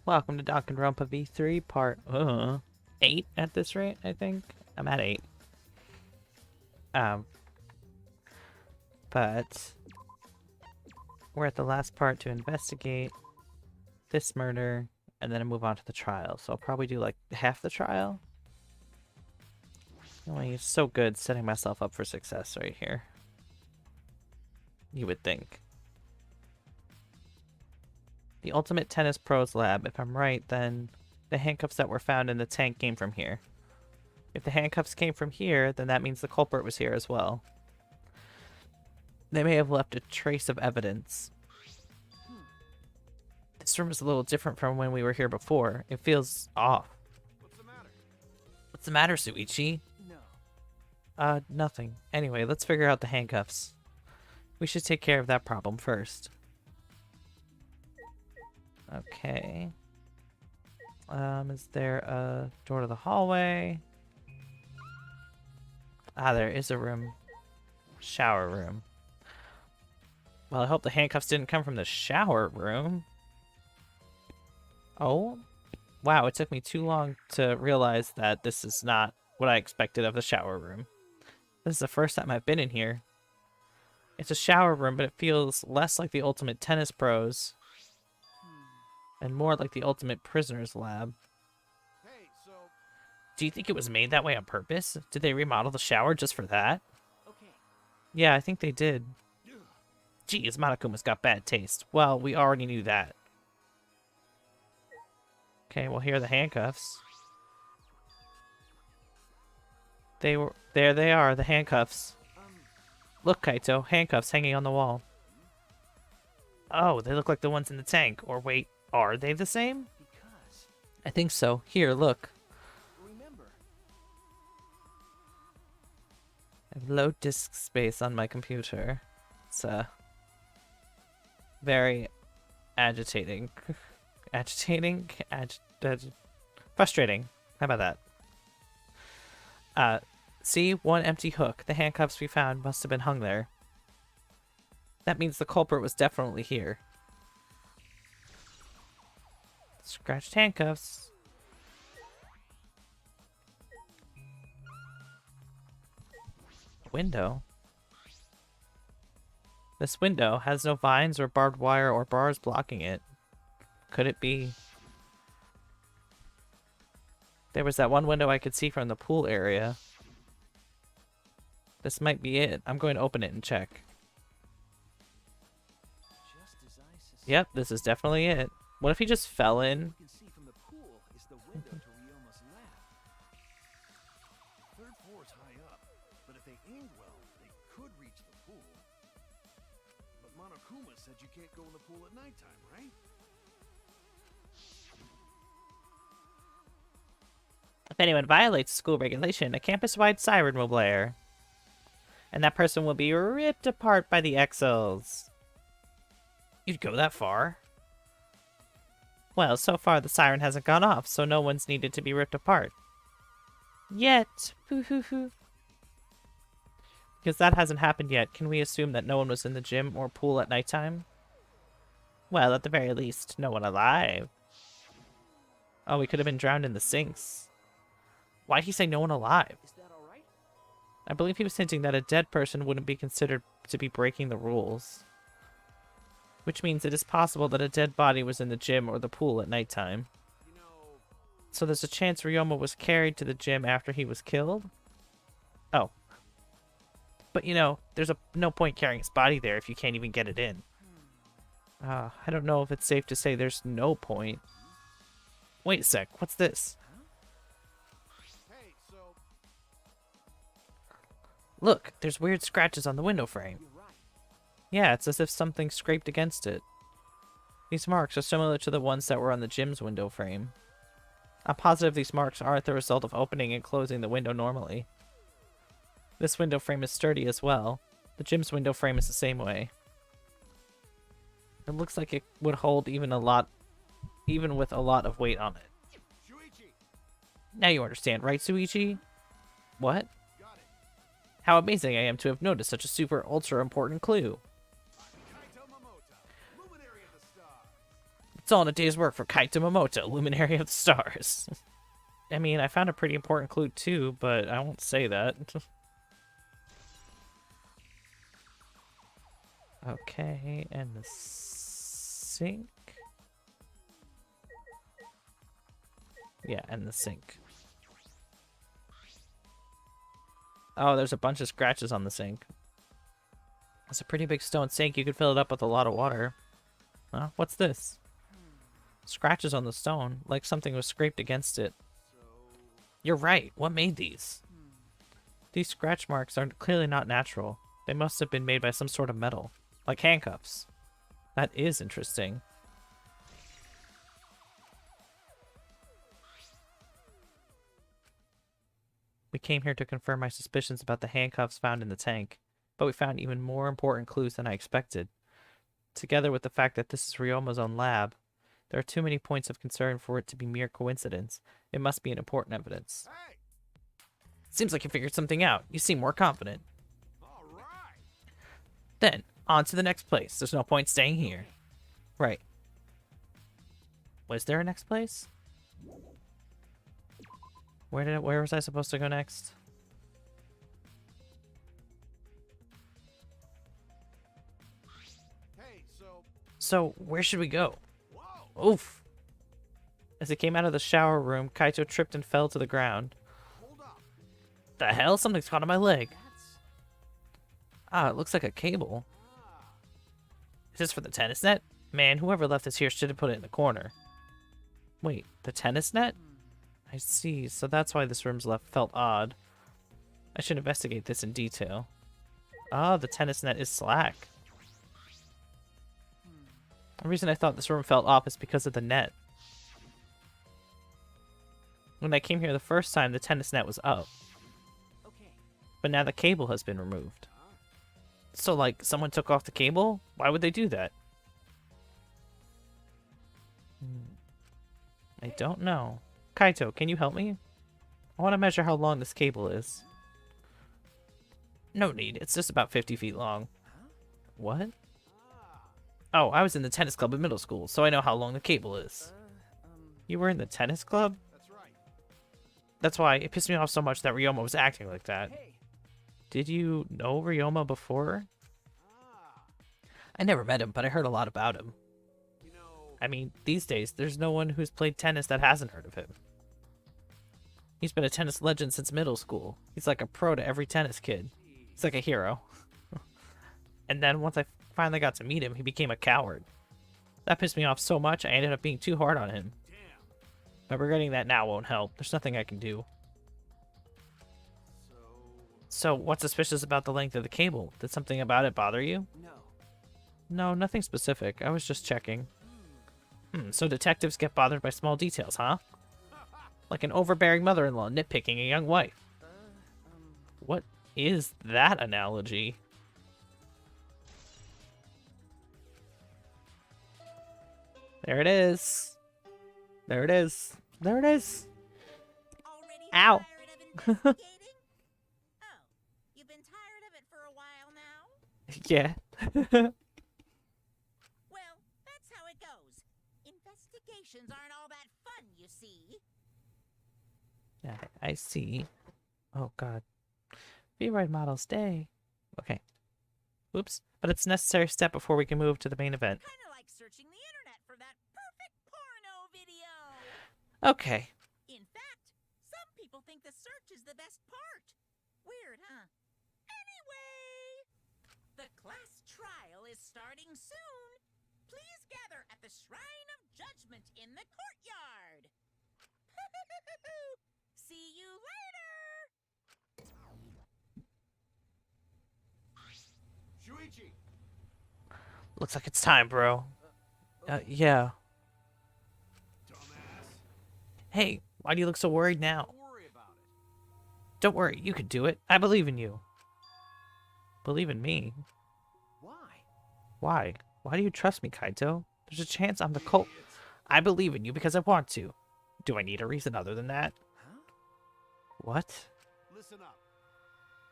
Welcome to Danganronpa V3 part 8 at this rate, I think. I'm at 8. Um, but we're at the last part to investigate this murder and then move on to the trial. So I'll probably do like half the trial. Anyway, it's so good setting myself up for success right here. You would think. The Ultimate Tennis Pros Lab. If I'm right, then the handcuffs that were found in the tank came from here. If the handcuffs came from here, then that means the culprit was here as well. They may have left a trace of evidence. This room is a little different from when we were here before. It feels off. What's the matter? What's the matter, Suichi? No. Nothing. Anyway, let's figure out the handcuffs. We should take care of that problem first. Okay. Is there a door to the hallway? Ah, there is a room. Shower room. Well, I hope the handcuffs didn't come from the shower room. Oh? Wow, it took me too long to realize that this is not what I expected of the shower room. This is the first time I've been in here. It's a shower room, but it feels less like the Ultimate Tennis Pros and more like the Ultimate Prisoner's Lab. Hey, so... Do you think it was made that way on purpose? Did they remodel the shower just for that? Okay. Yeah, I think they did. Geez, Monokuma's got bad taste. Well, we already knew that. Okay, well, here are the handcuffs. There they are, the handcuffs. Look, Kaito, handcuffs hanging on the wall. Oh, they look like the ones in the tank. Or wait, are they the same? Because... I think so. Here, look. Remember. I have low disk space on my computer. It's, very agitating. Frustrating. How about that? See? One empty hook. The handcuffs we found must have been hung there. That means the culprit was definitely here. Scratched handcuffs. Window. This window has no vines or barbed wire or bars blocking it. Could it be? There was that one window I could see from the pool area. This might be it. I'm going to open it and check. Just as I suspected. Yep, this is definitely it. What if he just fell in? You can see from the pool is the window to Ryoma's lab. Third floor is high up, but if they aimed well, they could reach the pool. But Monokuma said you can't go in the pool at nighttime, right? If anyone violates school regulation, a campus-wide siren will blare. And that person will be ripped apart by the Exos. You'd go that far? Well, so far the siren hasn't gone off, so no one's needed to be ripped apart. Yet. Hoo-hoo-hoo. Because that hasn't happened yet, can we assume that no one was in the gym or pool at nighttime? Well, at the very least, no one alive. Oh, we could have been drowned in the sinks. Why'd he say no one alive? Is that all right? I believe he was hinting that a dead person wouldn't be considered to be breaking the rules. Which means it is possible that a dead body was in the gym or the pool at nighttime. You know... So there's a chance Ryoma was carried to the gym after he was killed? Oh. But you know, there's no point carrying his body there if you can't even get it in. I don't know if it's safe to say there's no point. Wait a sec, what's this? Hey, so... Look, there's weird scratches on the window frame. You're right. Yeah, it's as if something scraped against it. These marks are similar to the ones that were on the gym's window frame. I'm positive these marks aren't the result of opening and closing the window normally. This window frame is sturdy as well. The gym's window frame is the same way. It looks like it would hold even with a lot of weight on it. Shuichi! Now you understand, right, Suichi? What? Got it. How amazing I am to have noticed such a super ultra important clue. Kaito Momota, luminary of the stars. It's all in a day's work for Kaito Momoto, luminary of the stars. I mean, I found a pretty important clue too, but I won't say that. Okay, and the sink? Yeah, and the sink. Oh, there's a bunch of scratches on the sink. It's a pretty big stone sink. You could fill it up with a lot of water. Huh? What's this? Scratches on the stone, like something was scraped against it. You're right. What made these? These scratch marks are clearly not natural. They must have been made by some sort of metal, like handcuffs. That is interesting. We came here to confirm my suspicions about the handcuffs found in the tank, but we found even more important clues than I expected. Together with the fact that this is Ryoma's own lab, there are too many points of concern for it to be mere coincidence. It must be an important evidence. Hey! Seems like you figured something out. You seem more confident. All right! Then, on to the next place. There's no point staying here. Right. Was there a next place? Where was I supposed to go next? Hey, So, where should we go? whoa! Oof. As he came out of the shower room, Kaito tripped and fell to the ground. Hold up. The hell? Something's caught on my leg. That's... Ah, it looks like a cable. Ah. Is this for the tennis net? Man, whoever left this here should have put it in the corner. Wait, the tennis net? I see, so that's why this room's left felt odd. I should investigate this in detail. Ah, the tennis net is slack. The reason I thought this room felt off is because of the net. When I came here the first time, the tennis net was up. Okay. But now the cable has been removed. So, like, someone took off the cable? Why would they do that? I don't know. Kaito, can you help me? I want to measure how long this cable is. No need. It's just about 50 feet long. What? Oh, I was in the tennis club in middle school, so I know how long the cable is. You were in the tennis club? That's right. That's why it pissed me off so much that Ryoma was acting like that. Hey. Did you know Ryoma before? Ah. I never met him, but I heard a lot about him. You know... I mean, these days, there's no one who's played tennis that hasn't heard of him. He's been a tennis legend since middle school. He's like a pro to every tennis kid. He's like a hero. And then once I finally got to meet him, he became a coward. That pissed me off so much, I ended up being too hard on him. Damn. But regretting that now won't help. There's nothing I can do. So, what's suspicious about the length of the cable? Did something about it bother you? No. No, nothing specific. I was just checking. So detectives get bothered by small details, huh? Like an overbearing mother-in-law nitpicking a young wife. What is that analogy? There it is. There it is. There it is. Already Ow. tired of investigating? Oh, you've been tired of it for a while now? Yeah. Well, that's how it goes. Investigations aren't all that fun, you see. Yeah, I see. Oh, God. V-Ride models day. Okay. Oops. But it's a necessary step before we can move to the main event. Kinda like searching the internet for that perfect porno video. Okay. In fact, some people think the search is the best part. Weird, huh? Anyway, the class trial is starting soon. Please gather at the Shrine of Judgment in the courtyard. See you later. Shuichi! Looks like it's time, bro. Yeah. Dumbass. Hey, why do you look so worried now? Don't worry about it. Don't worry, you can do it. I believe in you. Believe in me? Why? Why? Why do you trust me, Kaito? There's a chance I'm the cult. I believe in you because I want to. Do I need a reason other than that? Huh? What? Listen up.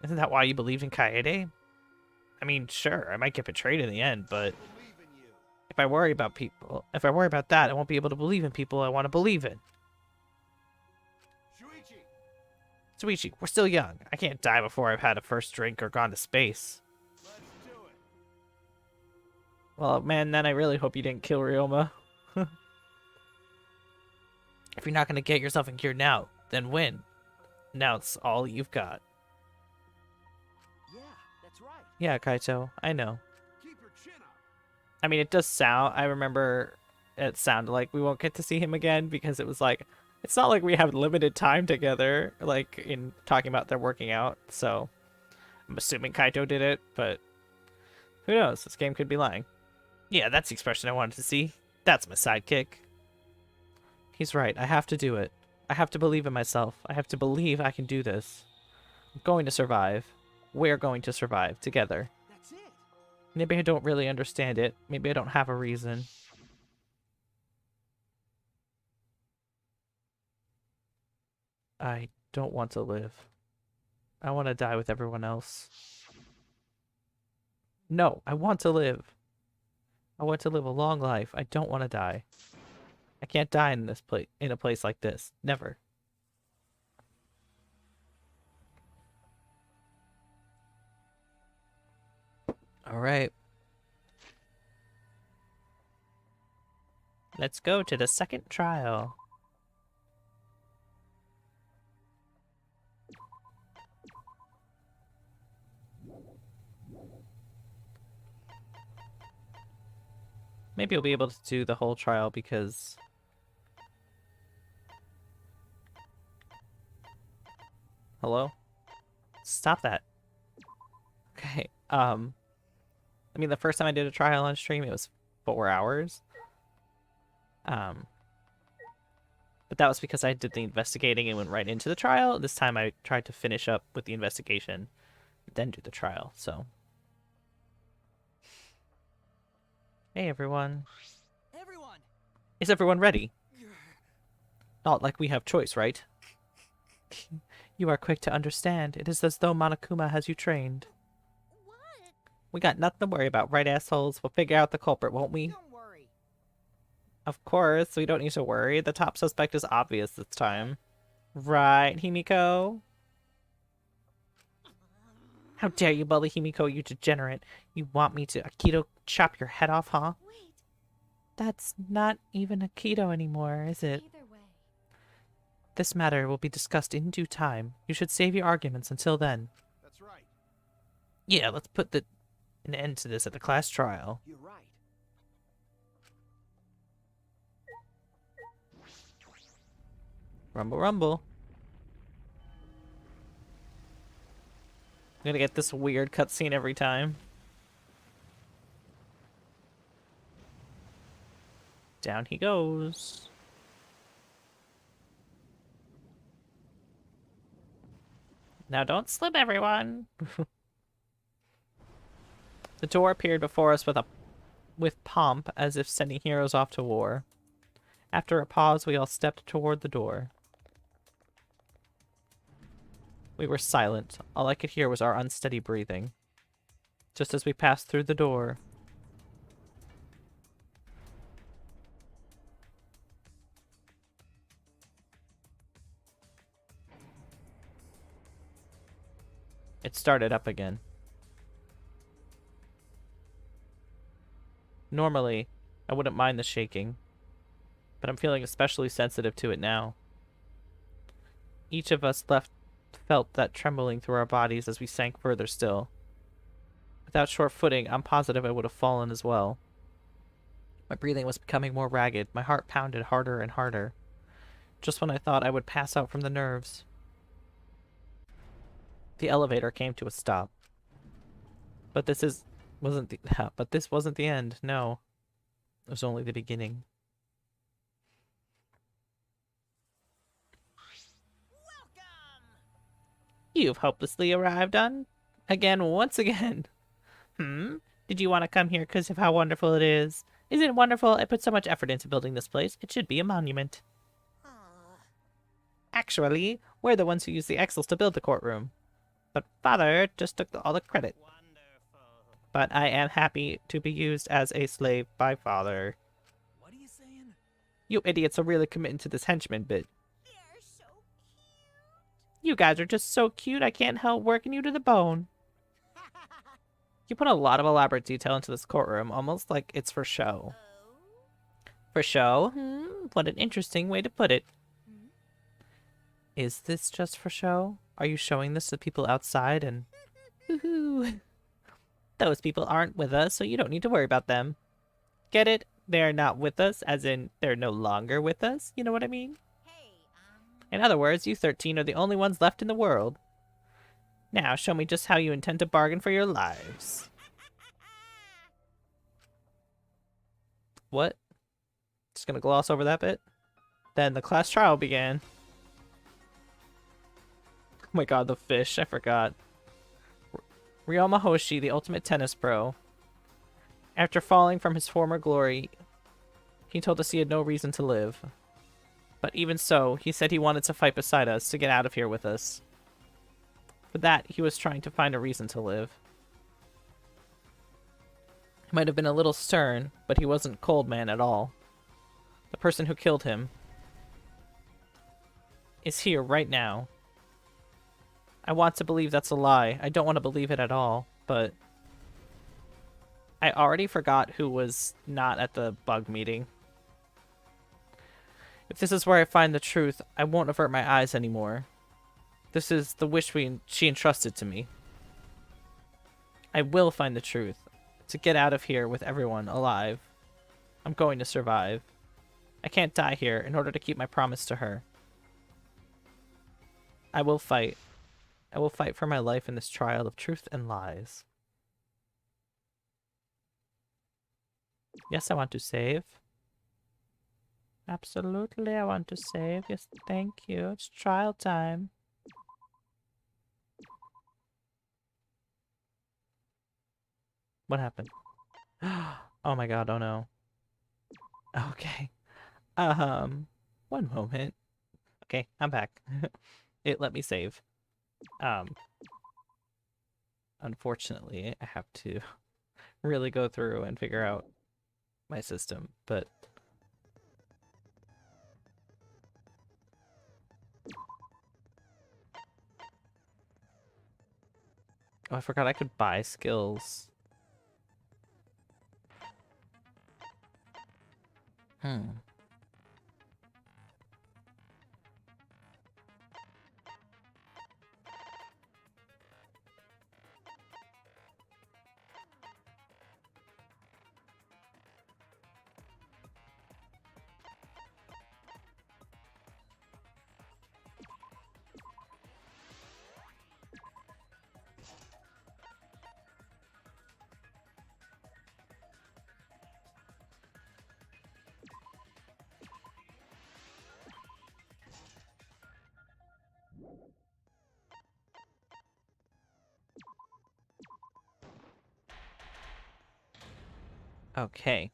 Isn't that why you believed in Kaede? I mean, sure, I might get betrayed in the end, but Believe in you. If I worry about that, I won't be able to believe in people I want to believe in. Shuichi, we're still young. I can't die before I've had a first drink or gone to space. Let's do it. Well, man, then I really hope you didn't kill Ryoma. If you're not going to get yourself in gear now, then when? Now it's all you've got. Yeah, that's right. Yeah, Kaito, I know. Keep your chin up. I mean, it does sound... I remember it sounded like we won't get to see him again because it was like... It's not like we have limited time together, like, in talking about their working out, so... I'm assuming Kaito did it, but... Who knows? This game could be lying. Yeah, that's the expression I wanted to see. That's my sidekick. He's right. I have to do it. I have to believe in myself. I have to believe I can do this. I'm going to survive. We're going to survive together. That's it. Maybe I don't really understand it. Maybe I don't have a reason. I don't want to live. I want to die with everyone else. No, I want to live. I want to live a long life. I don't want to die. I can't die in this place, in a place like this. Never. All right. Let's go to the second trial. Maybe you'll be able to do the whole trial because... Hello? Stop that. Okay, I mean, the first time I did a trial on stream, it was 4 hours. But that was because I did the investigating and went right into the trial. This time I tried to finish up with the investigation, then do the trial, so... Hey, everyone. Everyone! Is everyone ready? Not like we have choice, right? You are quick to understand. It is as though Monokuma has you trained. What? We got nothing to worry about, right, assholes? We'll figure out the culprit, won't we? Don't worry. Of course, we don't need to worry. The top suspect is obvious this time. Right, Himiko? How dare you bully Himiko, you degenerate. You want me to Aikido chop your head off, huh? Wait, That's not even Aikido anymore, is it? either way. This matter will be discussed in due time. You should save your arguments until then. That's right. Yeah, let's put an end to this at the class trial. You're right. Rumble, rumble. I'm gonna get this weird cutscene every time. Down he goes. Now don't slip, everyone. The door appeared before us with pomp, as if sending heroes off to war. After a pause, we all stepped toward the door. We were silent. All I could hear was our unsteady breathing. Just as we passed through the door, it started up again. Normally, I wouldn't mind the shaking, but I'm feeling especially sensitive to it now. Each of us felt that trembling through our bodies as we sank further still. Without sure footing, I'm positive I would have fallen as well. My breathing was becoming more ragged. My heart pounded harder and harder. Just when I thought I would pass out from the nerves. The elevator came to a stop. But this wasn't the end. No. It was only the beginning. Welcome! You've hopelessly arrived once again. Did you want to come here because of how wonderful it is? Isn't it wonderful? I put so much effort into building this place. It should be a monument. Aw. Actually, we're the ones who used the Excels to build the courtroom. But Father just took all the credit. Wonderful. but I am happy to be used as a slave by father. What are you saying? You idiots are really committing to this henchman bit. They're so cute. You guys are just so cute, I can't help working you to the bone. You put a lot of elaborate detail into this courtroom, almost like it's for show. Oh? For show? What an interesting way to put it. Hmm? Is this just for show? Are you showing this to people outside and... Woohoo! Those people aren't with us, so you don't need to worry about them. Get it? They're not with us, as in they're no longer with us? You know what I mean? Hey, In other words, you 13 are the only ones left in the world. Now, show me just how you intend to bargain for your lives. What? Just gonna gloss over that bit? Then the class trial began. Oh my god, the fish. I forgot. Ryoma Hoshi, the ultimate tennis pro. After falling from his former glory, he told us he had no reason to live. But even so, he said he wanted to fight beside us to get out of here with us. For that, he was trying to find a reason to live. He might have been a little stern, but he wasn't cold man at all. The person who killed him is here right now. I want to believe that's a lie. I don't want to believe it at all, but I already forgot who was not at the bug meeting. If this is where I find the truth, I won't avert my eyes anymore. This is the wish she entrusted to me. I will find the truth. To get out of here with everyone alive. I'm going to survive. I can't die here in order to keep my promise to her. I will fight. I will fight for my life in this trial of truth and lies. Yes, I want to save. Absolutely, I want to save. Yes, thank you. It's trial time. What happened? Oh my god, oh no. Okay. One moment. Okay, I'm back. It let me save. Unfortunately, I have to really go through and figure out my system, but oh, I forgot I could buy skills. Okay.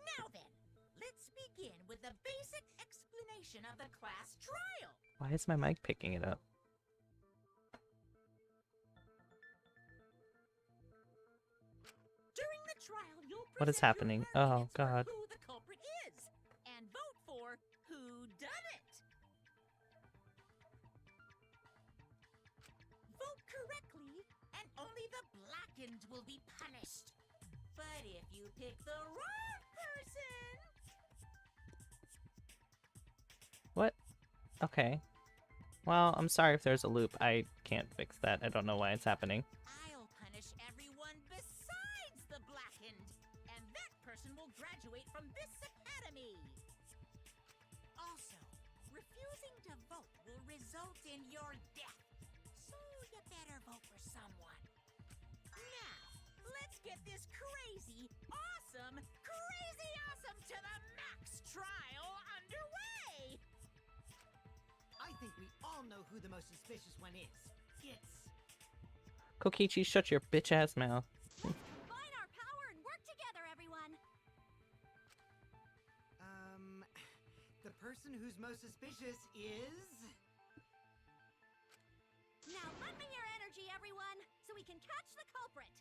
Now then, let's begin with the basic explanation of the class trial. Why is my mic picking it up? During the trial, you'll What is present your happening? Oh, arguments for God. who the culprit is, and vote for who done it. Vote correctly, and only the blackened will be punished. But if you pick the wrong person... What? Okay. Well, I'm sorry if there's a loop. I can't fix that. I don't know why it's happening. I'll punish everyone besides the blackened, and that person will graduate from this academy. Also, refusing to vote will result in your death, so you better vote for someone. Now, let's get this crazy awesome to the max trial underway. I think we all know who the most suspicious one is. It's... Kokichi, shut your bitch ass mouth. Combine our power and work together, everyone. The person who's most suspicious is... Now we can catch the culprit.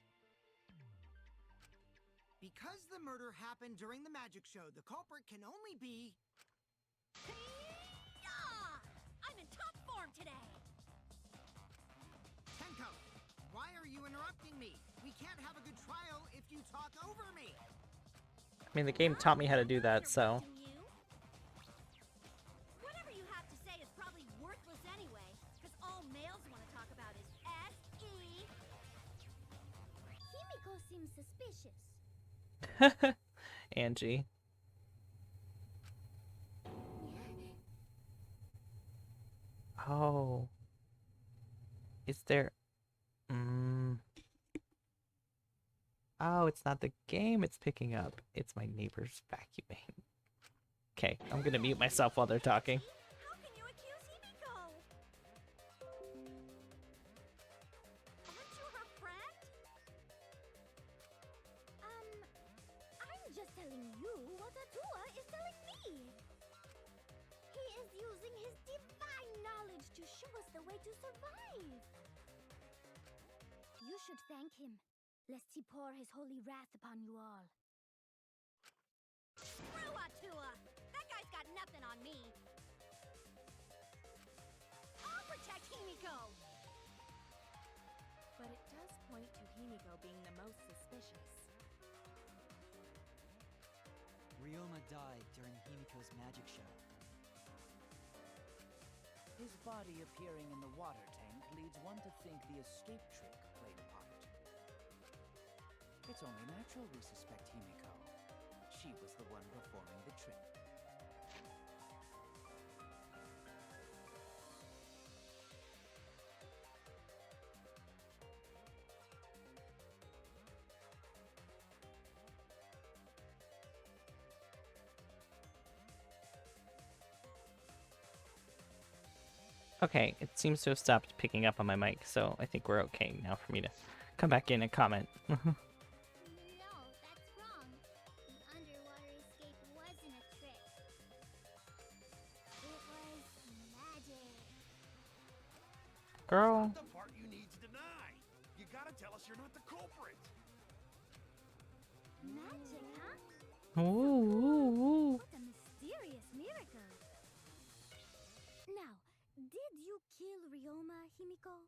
Because the murder happened during the magic show, the culprit can only be... Hee-yah! I'm in top form today. Tenko, why are you interrupting me? We can't have a good trial if you talk over me. I mean, the game taught me how to do that, so... Interrupting you? Whatever you have to say is probably worthless anyway, because all males want to talk about is S.E. Himiko seems suspicious. Angie. Oh. Is there... Oh, it's not the game it's picking up. It's my neighbors vacuuming. Okay, I'm gonna mute myself while they're talking. How can you accuse Himiko? Aren't you her friend? I'm just telling you what Atua is telling me. He is using his divine knowledge to show us the way to survive. You should thank him, lest he pour his holy wrath upon you all. Screw Atua! That guy's got nothing on me. I'll protect Himiko! But it does point to Himiko being the most suspicious. Ryoma died during Himiko's magic show. His body appearing in the water tank leads one to think the escape trick played a part. It's only natural we suspect Himiko. She was the one performing the trick. Okay, it seems to have stopped picking up on my mic, so I think we're okay now for me to come back in and comment. No, that's wrong. The underwater escape wasn't a trick. It was magic. Girl. The part you need to deny. You gotta tell us you're not the culprit. Magic, huh? Ooh, ooh, ooh. What a mysterious miracle. Now, did you kill Ryoma, Himiko?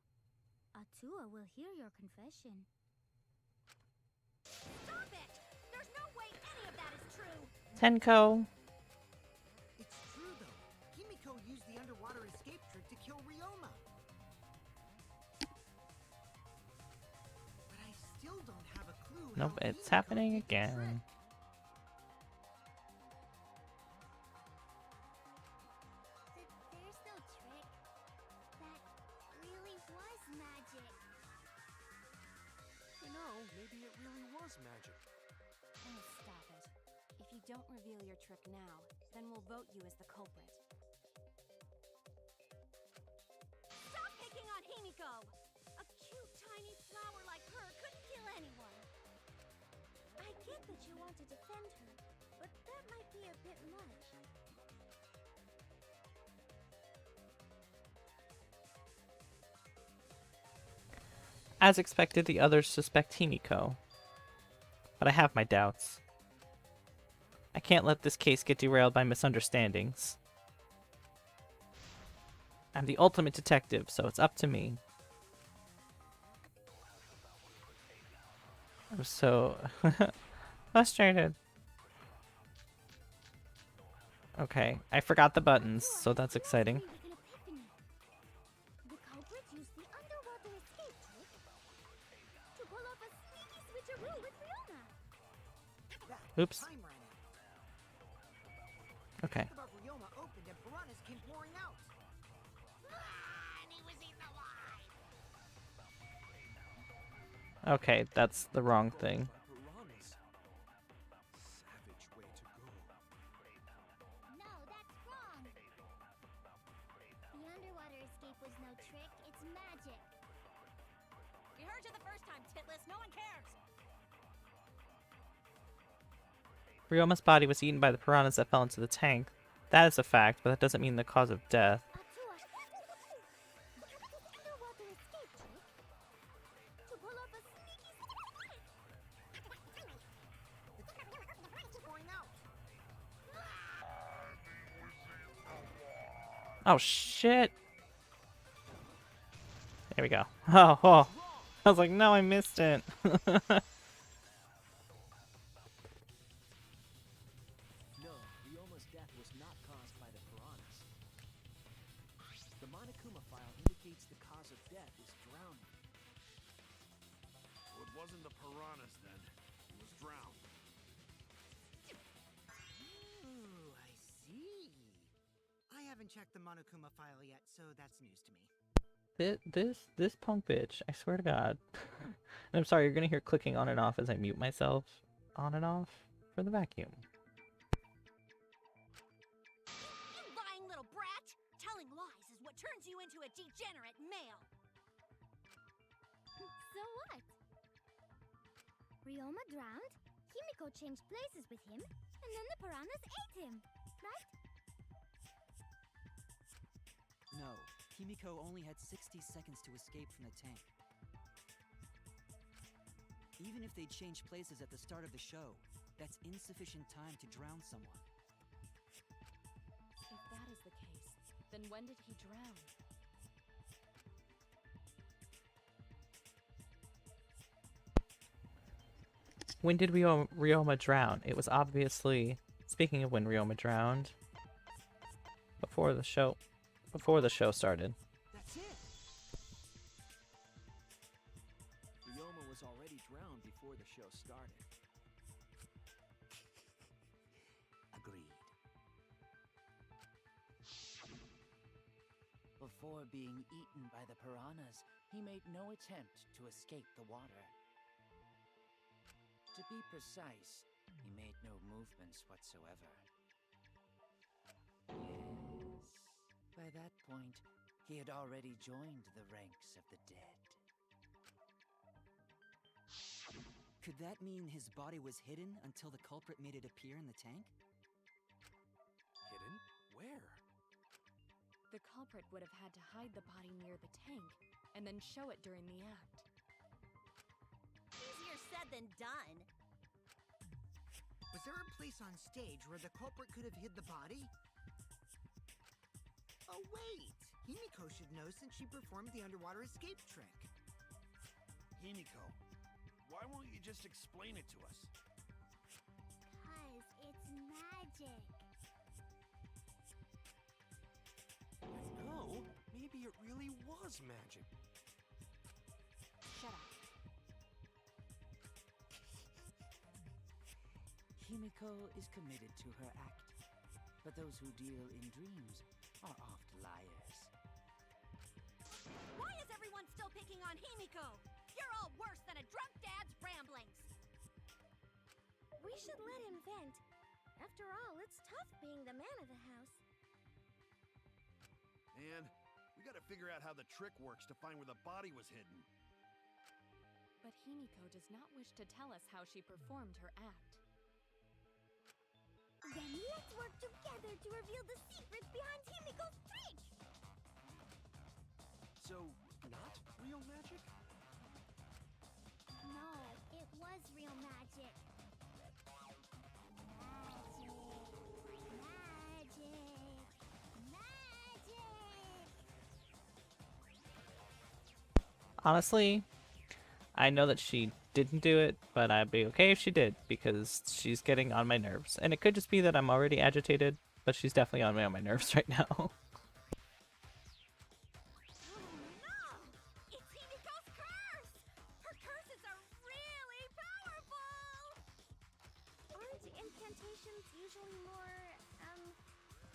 Atua will hear your confession. Stop it! There's no way any of that is true! Tenko. It's true, though. Himiko used the underwater escape trick to kill Ryoma. But I still don't have a clue Nope, how it's Himiko happening did the again. trick. There's no trick. That really was magic. You know, maybe it really was magic. Oh, stop it. If you don't reveal your trick now, then we'll vote you as the culprit. Stop picking on Himiko! A cute, tiny flower like her couldn't kill anyone. I get that you want to defend her, but that might be a bit much. As expected, the others suspect Himiko. But I have my doubts. I can't let this case get derailed by misunderstandings. I'm the ultimate detective, so it's up to me. I'm so frustrated. Okay, I forgot the buttons, so that's exciting. The culprit used the underwater escape trick to pull off a sneaky switcheroo with Ryoma. Oops. Time ran out. Okay. The Ryoma opened and piranhas came pouring out. And he was eaten alive. Okay, that's the wrong thing. Piranhas. Savage way to go. No, that's wrong. The underwater escape was no trick, it's magic. We heard you the first time, Titless. No one cares. Ryoma's body was eaten by the piranhas that fell into the tank. That is a fact, but that doesn't mean the cause of death. Atua, underwater escape trick to pull Oh, shit. There we go. Oh, oh. I was like, no, I missed it. No, Ryoma's death was not caused by the piranhas. The Monokuma file indicates the cause of death is drowning. So it wasn't the piranhas then. He was drowned. Ooh, I see. I haven't checked the Monokuma file yet, so that's news to me. This punk bitch, I swear to God. And I'm sorry, you're gonna hear clicking on and off as I mute myself on and off for the vacuum. You lying little brat! Telling lies is what turns you into a degenerate male. So what? Ryoma drowned, Himiko changed places with him, and then the piranhas ate him, right? No, Himiko only had 60 seconds to escape from the tank. Even if they changed places at the start of the show, that's insufficient time to drown someone. If that is the case, then when did he drown? When did Ryoma drown? It was obviously, speaking of when Ryoma drowned, before the show started. That's it! Ryoma was already drowned before the show started. Agreed. Before being eaten by the piranhas, he made no attempt to escape the water. To be precise, he made no movements whatsoever. Yes. By that point, he had already joined the ranks of the dead. Could that mean his body was hidden until the culprit made it appear in the tank? Hidden? Where? The culprit would have had to hide the body near the tank, and then show it during the act. Easier said than done. Was there a place on stage where the culprit could have hid the body? Oh wait! Himiko should know since she performed the underwater escape trick. Himiko, why won't you just explain it to us? 'Cause it's magic. No, maybe it really was magic. Shut up. Himiko is committed to her act, but those who deal in dreams are oft liars. Why is everyone still picking on Himiko? You're all worse than a drunk dad's ramblings. We should let him vent. After all, it's tough being the man of the house. And we gotta figure out how the trick works to find where the body was hidden. But Himiko does not wish to tell us how she performed her act. Then let's work together to reveal the secrets behind Himiko's trick! So, not real magic? No, it was real magic. Honestly, I know that she didn't do it, but I'd be okay if she did, because she's getting on my nerves. And it could just be that I'm already agitated, but she's definitely on my nerves right now. Oh no! It's Himiko's curse! Her curses are really powerful! Aren't incantations usually more,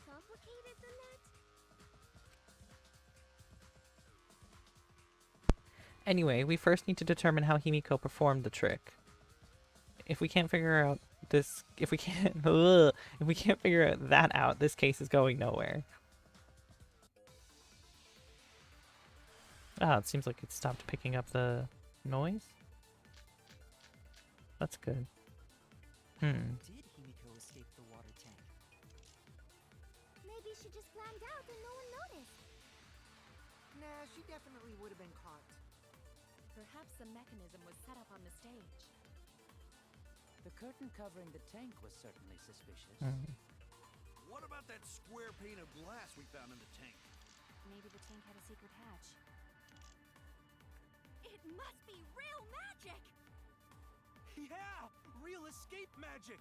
complicated than that? Anyway, we first need to determine how Himiko performed the trick. If we can't figure out this, if we can't figure that out, this case is going nowhere. Ah, it seems like it stopped picking up the noise. That's good. Did Himiko escape the water tank? Maybe she just climbed out and no one noticed. Nah, she definitely would have been caught. Perhaps a mechanism was set up on the stage. The curtain covering the tank was certainly suspicious. What about that square pane of glass we found in the tank? Maybe the tank had a secret hatch. It must be real magic! Yeah! Real escape magic!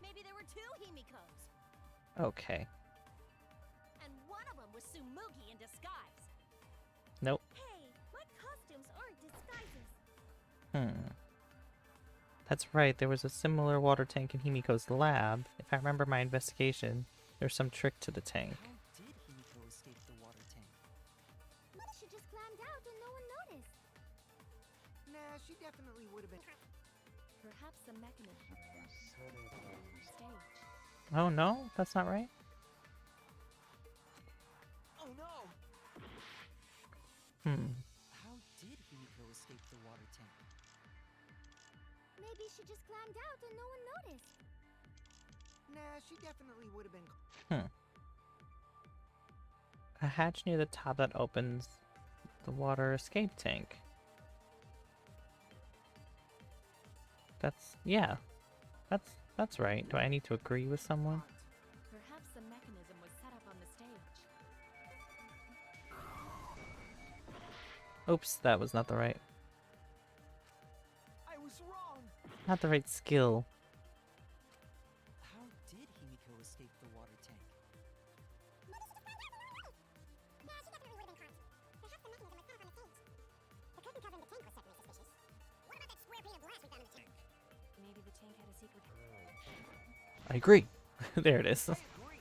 Maybe there were two Himikos, Okay. and one of them was Sumugi in disguise. Nope. Hey, my costumes aren't disguises. That's right, there was a similar water tank in Himiko's lab. If I remember my investigation, there's some trick to the tank. How did Himiko escape the water tank? Maybe she just climbed out and no one noticed. Nah, she definitely would have been. Perhaps the mechanism. Stage. Oh no, that's not right? Oh no! How did Himiko escape the water tank? Maybe she just climbed out and no one noticed. Nah, she definitely would have been. A hatch near the top that opens the water escape tank. Yeah. That's right. Do I need to agree with someone? Perhaps the mechanism was set up on the stage. Oops, that was not the right. I was wrong! Not the right skill. How did Himiko escape the water tank? Maybe the tank had a secret. I agree. There it is. Agree!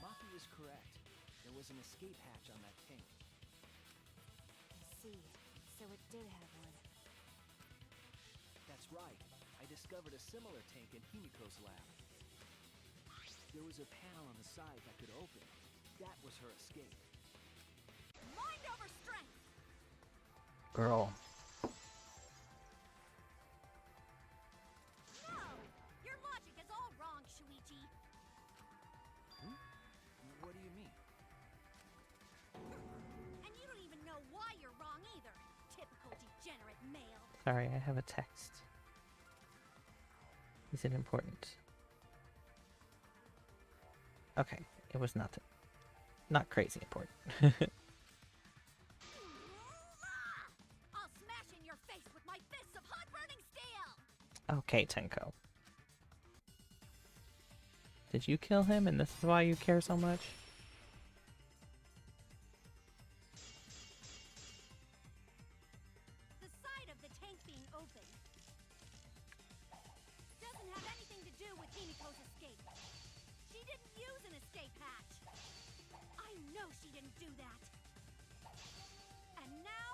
Maki was correct. There was an escape hatch on that tank. I see. So it did have one. That's right. I discovered a similar tank in Himiko's lab. There was a panel on the side that could open. That was her escape. Mind over strength! Girl. No! Your logic is all wrong, Shuichi. What do you mean? And you don't even know why you're wrong either. Typical degenerate male. Sorry, I have a text. Is it important? Okay, it was not crazy important. I'll smash in your face with my fists of hot burning steel! Okay, Tenko. Did you kill him and this is why you care so much? The side of the tank being open doesn't have anything to do with Himiko's escape. She didn't use an escape hatch. I know she didn't do that. And now,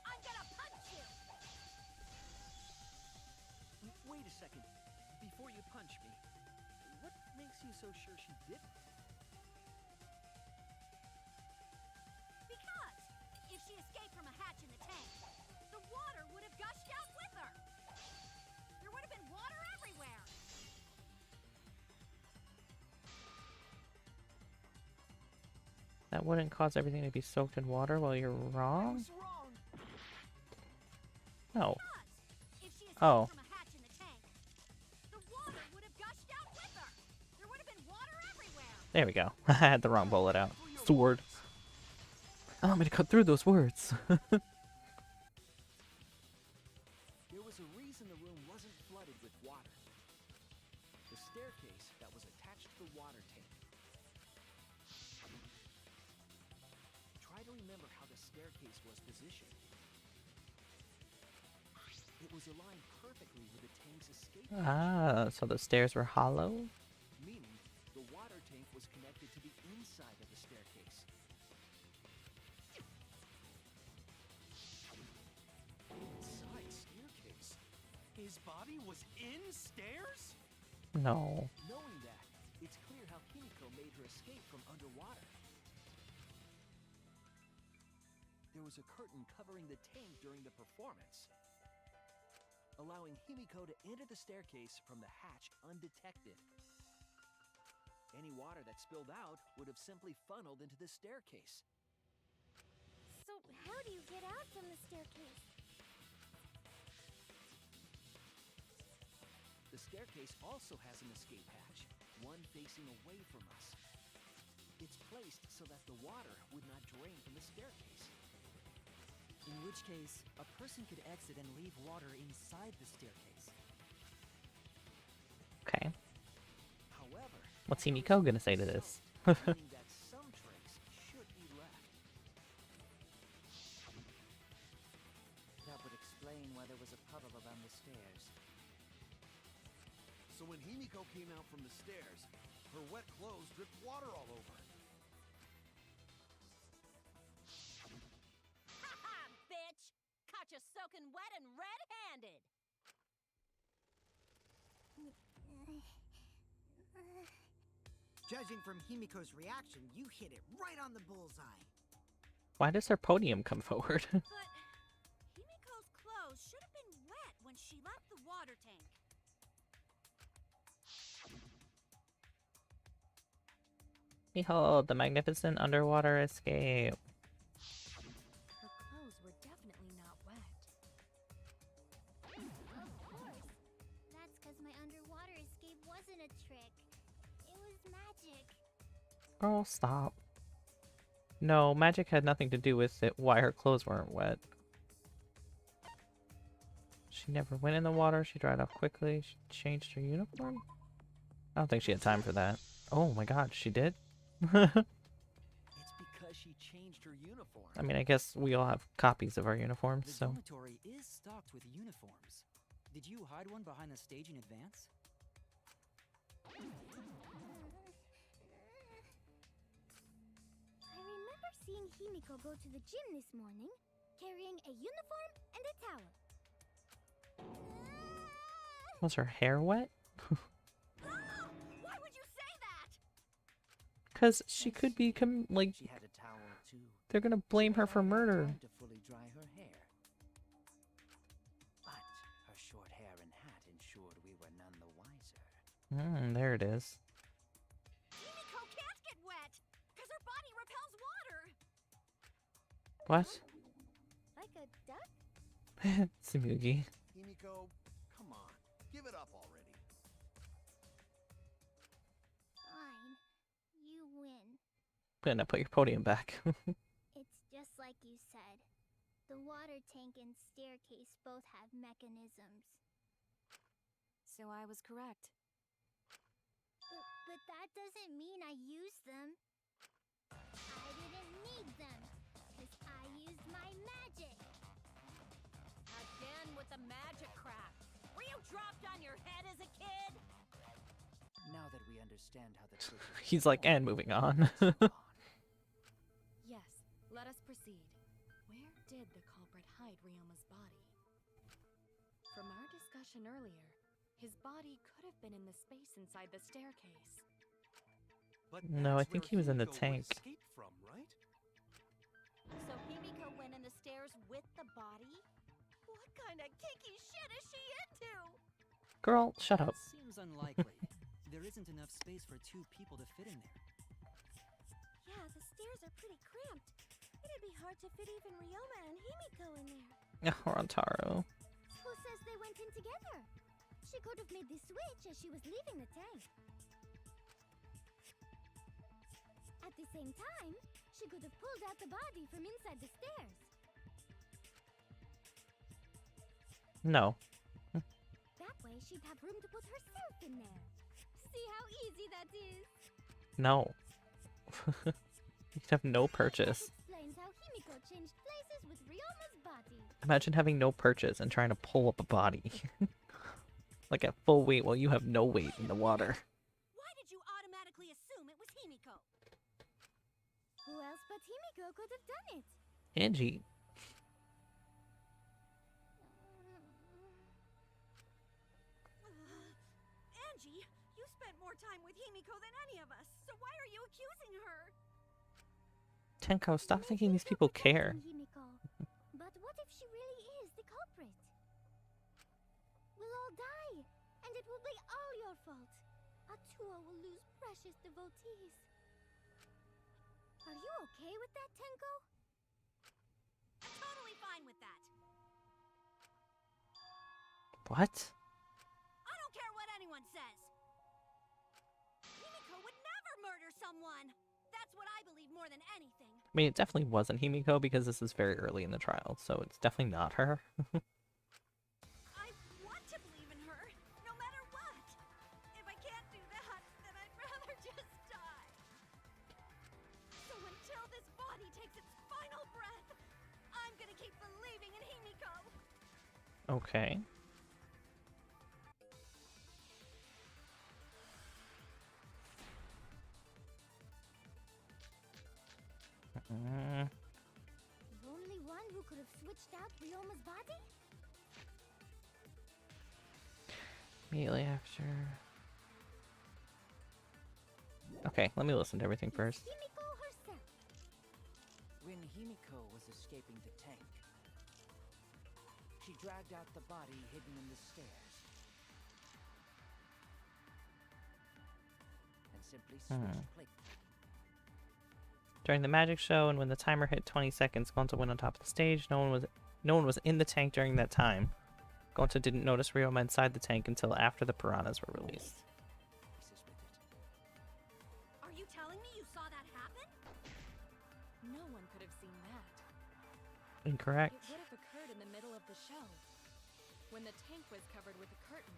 I'm gonna punch you! Wait a second. Before you punch me, what makes you so sure she didn't? Because if she escaped from a hatch in the tank, the water would have gushed out with her. There would have been water everywhere. That wouldn't cause everything to be soaked in water while you're I wrong? was wrong! No. If she escaped Oh. from a hatch in the tank, the water would have gushed out with her. There would have been water everywhere. There we go. I had the wrong bullet out. Sword. Allow me to cut through those words. There was a reason the room wasn't flooded with water. The staircase that was attached to the water tank. Try to remember how the staircase was positioned. It was aligned perfectly with the tank's escape hatch, Ah, so the stairs were hollow? meaning the water tank was connected to the inside of the staircase. Inside staircase. His body was in stairs? No. Knowing that, it's clear how Himiko made her escape from underwater. There was a curtain covering the tank during the performance, allowing Himiko to enter the staircase from the hatch undetected. Any water that spilled out would have simply funneled into the staircase. So how do you get out from the staircase? The staircase also has an escape hatch, one facing away from us. It's placed so that the water would not drain from the staircase. In which case, a person could exit and leave water inside the staircase. Okay. However, What's Himiko gonna say to this? meaning that some trace should be left. That would explain why there was a puddle around the stairs. So when Himiko came out from the stairs, her wet clothes dripped water all over. Ha-ha, bitch! Caught you soaking wet and red-handed! Judging from Himiko's reaction, you hit it right on the bullseye. Why does her podium come forward? But Himiko's clothes should have been wet when she left the water tank. Behold, the magnificent underwater escape. Her clothes were definitely not wet. Of course. That's because my underwater escape wasn't a trick. It was magic. Girl, stop. No, magic had nothing to do with it, why her clothes weren't wet. She never went in the water, she dried off quickly, she changed her uniform? I don't think she had time for that. Oh my god, she did? It's because she changed her uniform. I mean, I guess we all have copies of our uniforms, The so... dormitory is stocked with uniforms. Did you hide one behind the stage in advance? I remember seeing Himiko go to the gym this morning, carrying a uniform and a towel. Was her hair wet? Why would you say that? Because she could be, like, She had a towel too. they're gonna blame her for murder. Time to fully dry her hair. But her short hair and hat ensured we were none the wiser. There it is. Himiko can't get wet, because her body repels water. What? Like a duck? Tsumugi. Himiko, come on. Give it up already. Fine. You win. Gonna put your podium back. It's just like you said. The water tank and staircase both have mechanisms. So I was correct. But that doesn't mean I used them. I didn't need them, because I used my magic. Again with the magic crap. Were you dropped on your head as a kid? Now that we understand how the trick is He's like, and moving on. Yes, let us proceed. Where did the culprit hide Ryoma's body? From our discussion earlier, his body could have been in the space inside the staircase. But No, I that's think where he was in the Himiko would tank. escape from, right? So Himiko went in the stairs with the body? What kind of kinky shit is she into? Girl, shut up. That seems unlikely. There isn't enough space for two people to fit in there. Yeah, the stairs are pretty cramped. It'd be hard to fit even Ryoma and Himiko in there. Orantaro. Who says they went in together? She could have made the switch as she was leaving the tank. At the same time, she could have pulled out the body from inside the stairs. No. That way she'd have room to put herself in there. See how easy that is? No. You'd have no purchase. That explains how Himiko changed places with Ryoma's body. Imagine having no purchase and trying to pull up a body. Like at full weight while you have no weight in the water. Why did you automatically assume it was Himiko? Who else but Himiko could have done it? Angie. Angie, you spent more time with Himiko than any of us, so why are you accusing her? Tenko, stop You thinking mentioned these people you're care. protecting Himiko. But what if she really is the culprit? We'll all die, and it will be all your fault. Atuo will lose precious devotees. Are you okay with that, Tenko? I'm totally fine with that. What? I don't care what someone. That's what I believe more than anything. I mean, it definitely wasn't Himiko because this is very early in the trial, so it's definitely not her. I want to believe in her, no matter what. If I can't do that, then I'd rather just die. So until this body takes its final breath, I'm gonna keep believing in Himiko. Okay. The only one who could have switched out Ryoma's body? Immediately after. Okay, let me listen to everything first. Himiko herself. When Himiko was escaping the tank, she dragged out the body hidden in the stairs. And simply switched places. During the magic show, and when the timer hit 20 seconds, Gonta went on top of the stage. No one was in the tank during that time. Gonta didn't notice Ryoma inside the tank until after the piranhas were released. Are you telling me you saw that happen? No one could have seen that. Incorrect. It would have occurred in the middle of the show, when the tank was covered with a curtain.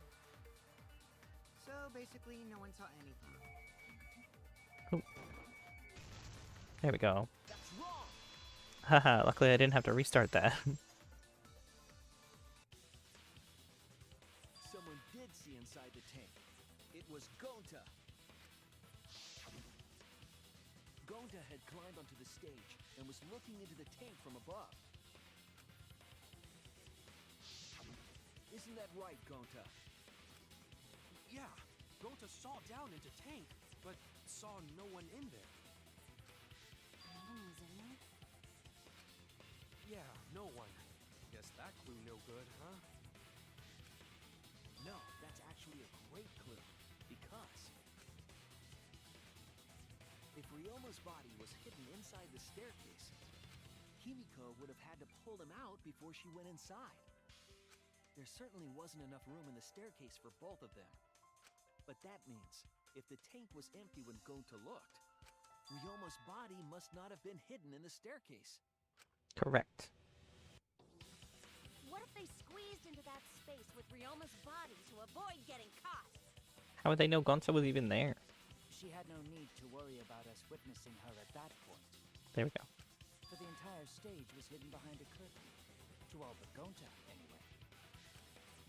So basically, no one saw anything. There we go. That's wrong! Haha, luckily I didn't have to restart that. Someone did see inside the tank. It was Gonta. Gonta had climbed onto the stage and was looking into the tank from above. Isn't that right, Gonta? Yeah, Gonta saw down into tank, but saw no one in there. Yeah, no one. Guess that clue no good, huh? No, that's actually a great clue. Because if Ryoma's body was hidden inside the staircase, Himiko would have had to pull him out before she went inside. There certainly wasn't enough room in the staircase for both of them. But that means, if the tank was empty when Gonta looked, Ryoma's body must not have been hidden in the staircase. Correct. What if they squeezed into that space with Ryoma's body to avoid getting caught? How would they know Gonta was even there? She had no need to worry about us witnessing her at that point. There we go. For the entire stage was hidden behind a curtain. To all but Gonta, anyway.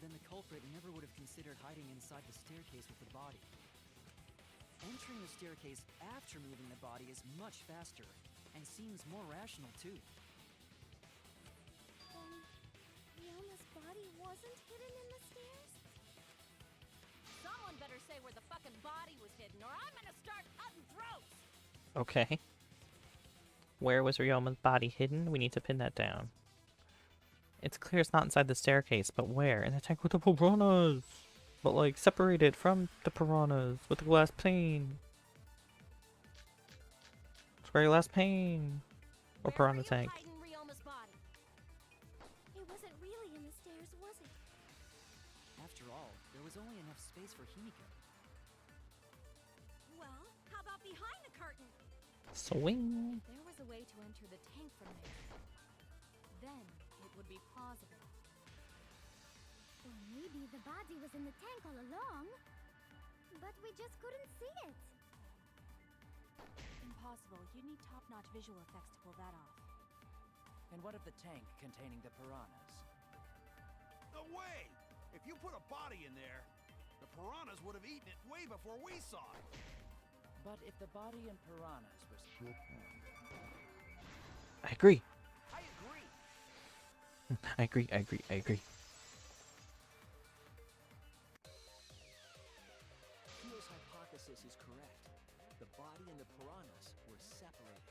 Then the culprit never would have considered hiding inside the staircase with the body. Entering the staircase after moving the body is much faster, and seems more rational too. Then Ryoma's body wasn't hidden in the stairs? Someone better say where the fucking body was hidden, or I'm gonna start cutting throats! Okay. Where was Ryoma's body hidden? We need to pin that down. It's clear it's not inside the staircase, but where? In the tank with the piranhas! But like, separated from the piranhas with the glass pane. Square glass pane. Or piranha tank. Hiding Ryoma's body? It wasn't really in the stairs, was it? After all, there was only enough space for Himiko. Well, how about behind the curtain? Swing. If there was a way to enter the tank from there, then it would be plausible. Or maybe the body was in the tank all along, but we just couldn't see it. Impossible. You'd need top-notch visual effects to pull that off. And what of the tank containing the piranhas? No way! If you put a body in there, the piranhas would have eaten it way before we saw it. But if the body and piranhas were... I agree. I agree. I agree, I agree, I agree. Kyo's hypothesis is correct. The body and the piranhas were separated.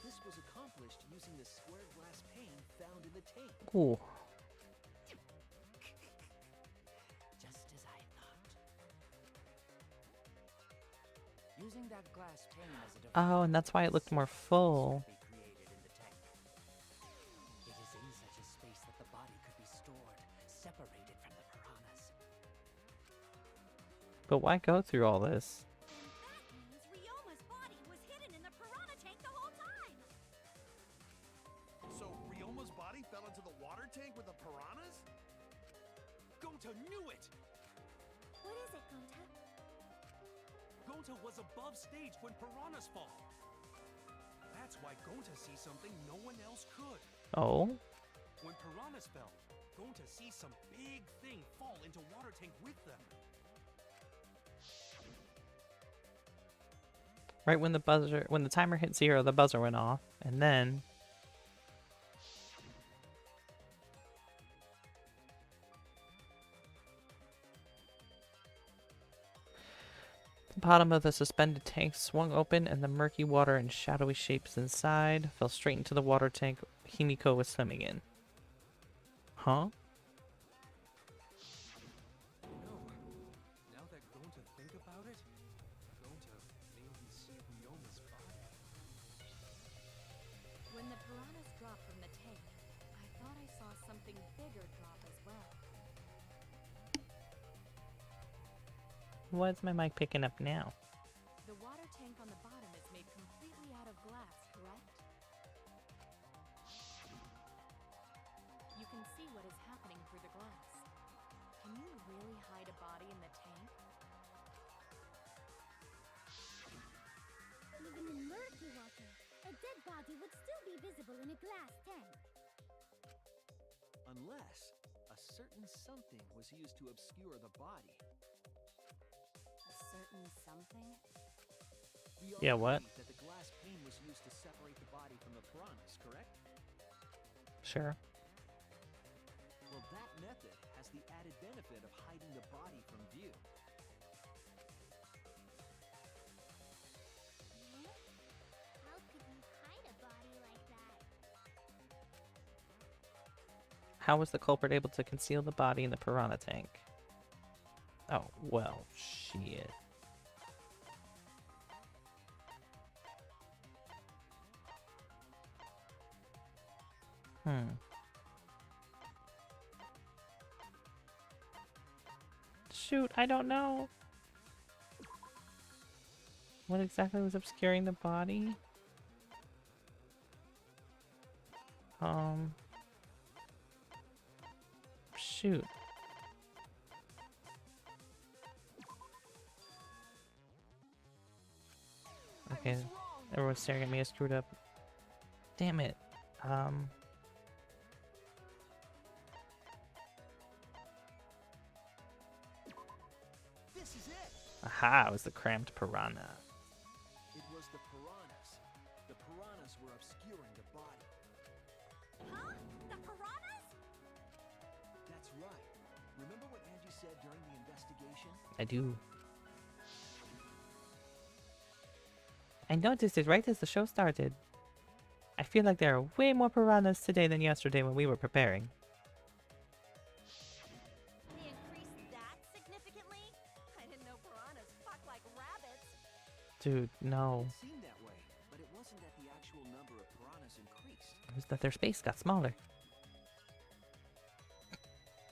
This was accomplished using the square glass pane found in the tank. Ooh. Just as I thought. Using that glass pane as a device, Oh, and that's why it looked more full. could be created in the tank. It is in such a space that the body could be stored, separated from the piranhas. But why go through all this? That means Ryoma's body was hidden in the piranha tank the whole time! So Ryoma's body fell into the water tank with the piranhas? Gonta knew it! What is it, Gonta? Gonta was above stage when piranhas fall. That's why Gonta sees something no one else could. Oh? When piranhas fell, Gonta sees some big thing fall into water tank with them. Right when the timer hit 0, the buzzer went off, and then the bottom of the suspended tank swung open, and the murky water and shadowy shapes inside fell straight into the water tank Himiko was swimming in. Huh? Now that Gonta think about it, Gonta maybe see Ryoma's body. When the piranhas dropped from the tank, I thought I saw something bigger drop as well. What's my mic picking up now? The water tank on the bottom is made completely out of glass, correct? You can see what is happening through the glass. Can you really hide a body in the tank? Even in murky water, a dead body would still be visible in a glass tank. Unless a certain something was used to obscure the body. A certain something? We all Yeah, what? agree that the glass pane was used to separate the body from the piranhas, correct? Sure. Well, that method has the added benefit of hiding the body from view. Huh? How could you hide a body like that? How was the culprit able to conceal the body in the piranha tank? Oh, well, shit. Shoot, I don't know. What exactly was obscuring the body? Shoot. Okay, everyone's staring at me. I screwed up. Damn it. This is it! Aha, it was the cramped piranha. It was the piranhas. The piranhas were obscuring the body. Huh? The piranhas? That's right. Remember what Angie said during the investigation? I do. I noticed it right as the show started. I feel like there are way more piranhas today than yesterday when we were preparing. They increased that significantly? I didn't know piranhas fuck like rabbits. Dude, no. It seemed that way, but it wasn't that the actual number of piranhas increased. It was that their space got smaller.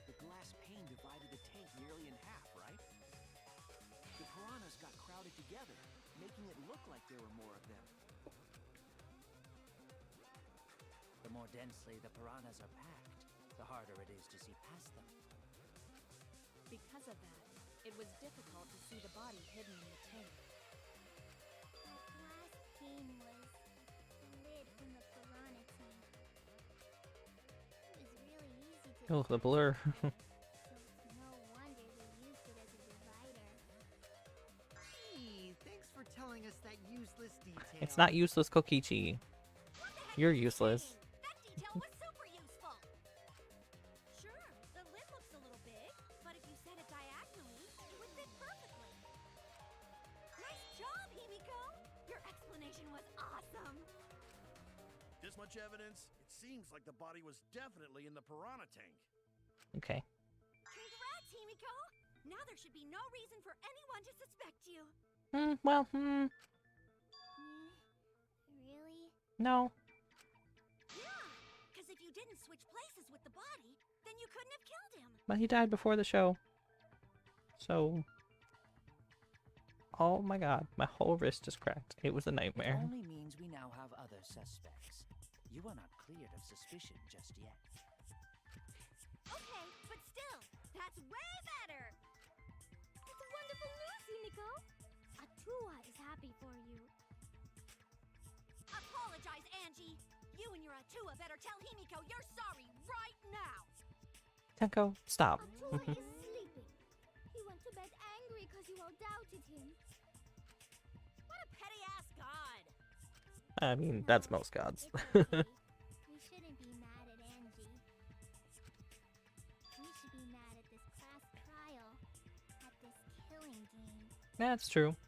The glass pane divided the tank nearly in half, right? The piranhas got crowded together, making it look like there were more of them. The more densely the piranhas are packed, the harder it is to see past them. Because of that, it was difficult to see the body hidden in the tank. That glass pane was the lid from the piranha tank. It was really easy to Oh, the blur. so it's no wonder they used it as a divider. Hey, thanks for telling us that useless detail. It's not useless, Kokichi. What the heck You're are you useless. saying? That detail was super useful. Sure, the lid looks a little big, but if you set it diagonally, it would fit perfectly. Nice job, Himiko! Your explanation was awesome. This much evidence? It seems like the body was definitely in the piranha tank. Okay. Congrats, Himiko! Now there should be no reason for anyone to suspect you. Really? No. Yeah, because if you didn't switch places with the body, then you couldn't have killed him. But he died before the show. So, Oh my god, my whole wrist just cracked. It was a It nightmare. only means we now have other suspects. You are not cleared of suspicion just yet. Okay, but still, that's way better! It's wonderful news, Himiko! Atua is happy for you. Apologize, Angie! You and your Atua better tell Himiko you're sorry right now! Tenko, stop. Atua is sleeping. He went to bed angry because you all doubted him. What a petty-ass god! I mean, that's most gods. It's okay. We shouldn't be mad at Angie. We should be mad at this class trial. At this killing dean. That's true.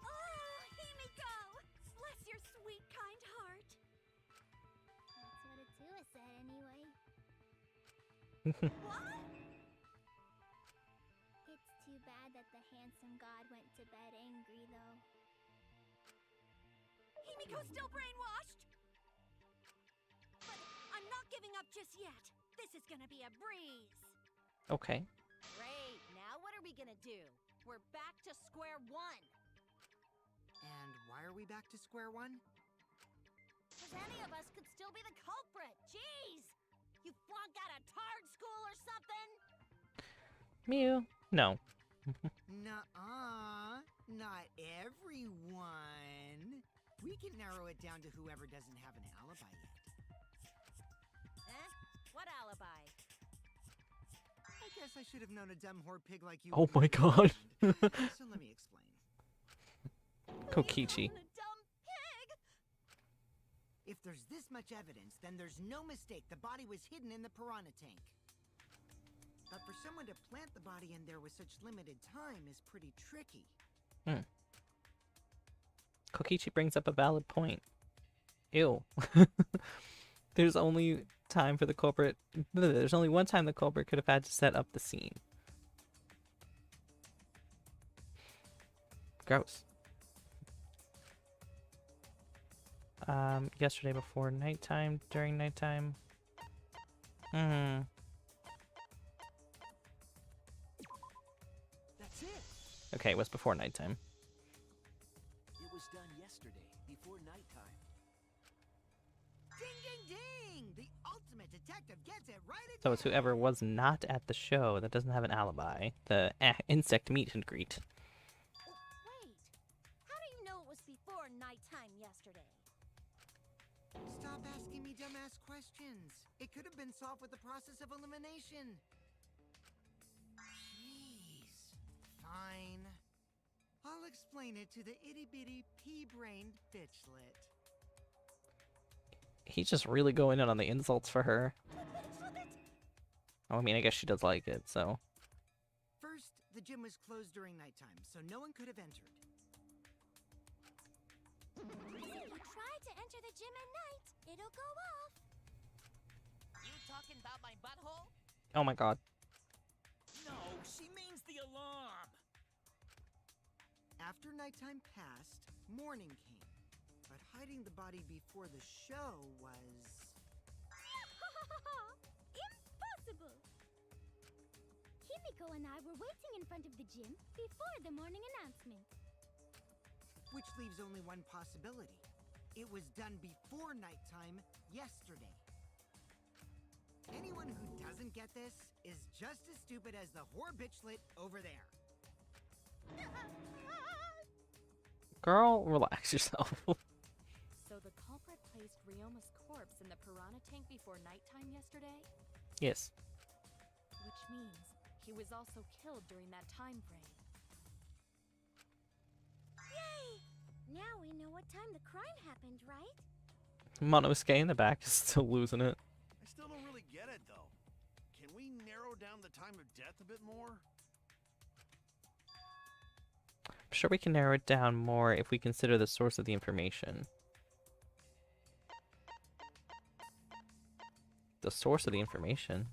Oh, Himiko! Bless your sweet, kind heart. That's what Atua said anyway. What? It's too bad that the handsome god went to bed angry, though. Himiko's still brainwashed! But I'm not giving up just yet. This is gonna be a breeze. Okay. Great, now what are we gonna do? We're back to square one. And why are we back to square one? Because any of us could still be the culprit. Jeez! You flunked out of Tard school or something? Mew. No. Nuh-uh. Not everyone. We can narrow it down to whoever doesn't have an alibi yet. Eh? What alibi? I guess I should have known a dumb whore pig like you. Oh would my be god. around. So let me explain. Kokichi. A dumb pig? If there's this much evidence, then there's no mistake the body was hidden in the piranha tank. But for someone to plant the body in there with such limited time is pretty tricky. Kokichi brings up a valid point. Ew. There's only time for the culprit. There's only one time the culprit could have had to set up the scene. Gross. Yesterday before nighttime, during nighttime. That's it. Okay, it was before nighttime. It was done yesterday, before nighttime. Ding, ding, ding! The ultimate detective gets it right again! So it's whoever was not at the show that doesn't have an alibi. The insect meet and greet. Wait, how do you know it was before nighttime yesterday? Stop asking me dumbass questions. It could have been solved with the process of elimination. Jeez. Fine. I'll explain it to the itty-bitty pea-brained bitchlet. He's just really going in on the insults for her. Oh, I mean, I guess she does like it, so. First, the gym was closed during nighttime, so no one could have entered. If you try to enter the gym at night, it'll go off. You talking about my butthole? Oh my god. No, she means the alarm. After nighttime passed, morning came. But hiding the body before the show was... Impossible! Himiko and I were waiting in front of the gym before the morning announcement. Which leaves only one possibility. It was done before nighttime yesterday. Anyone who doesn't get this is just as stupid as the whore bitchlet over there. Girl, relax yourself. So the culprit placed Ryoma's corpse in the piranha tank before nighttime yesterday? Yes. Which means he was also killed during that time frame. Yay! Now we know what time the crime happened, right? Monosuke in the back is still losing it. I still don't really get it, though. Can we narrow down the time of death a bit more? I'm sure we can narrow it down more if we consider the source of the information. The source of the information?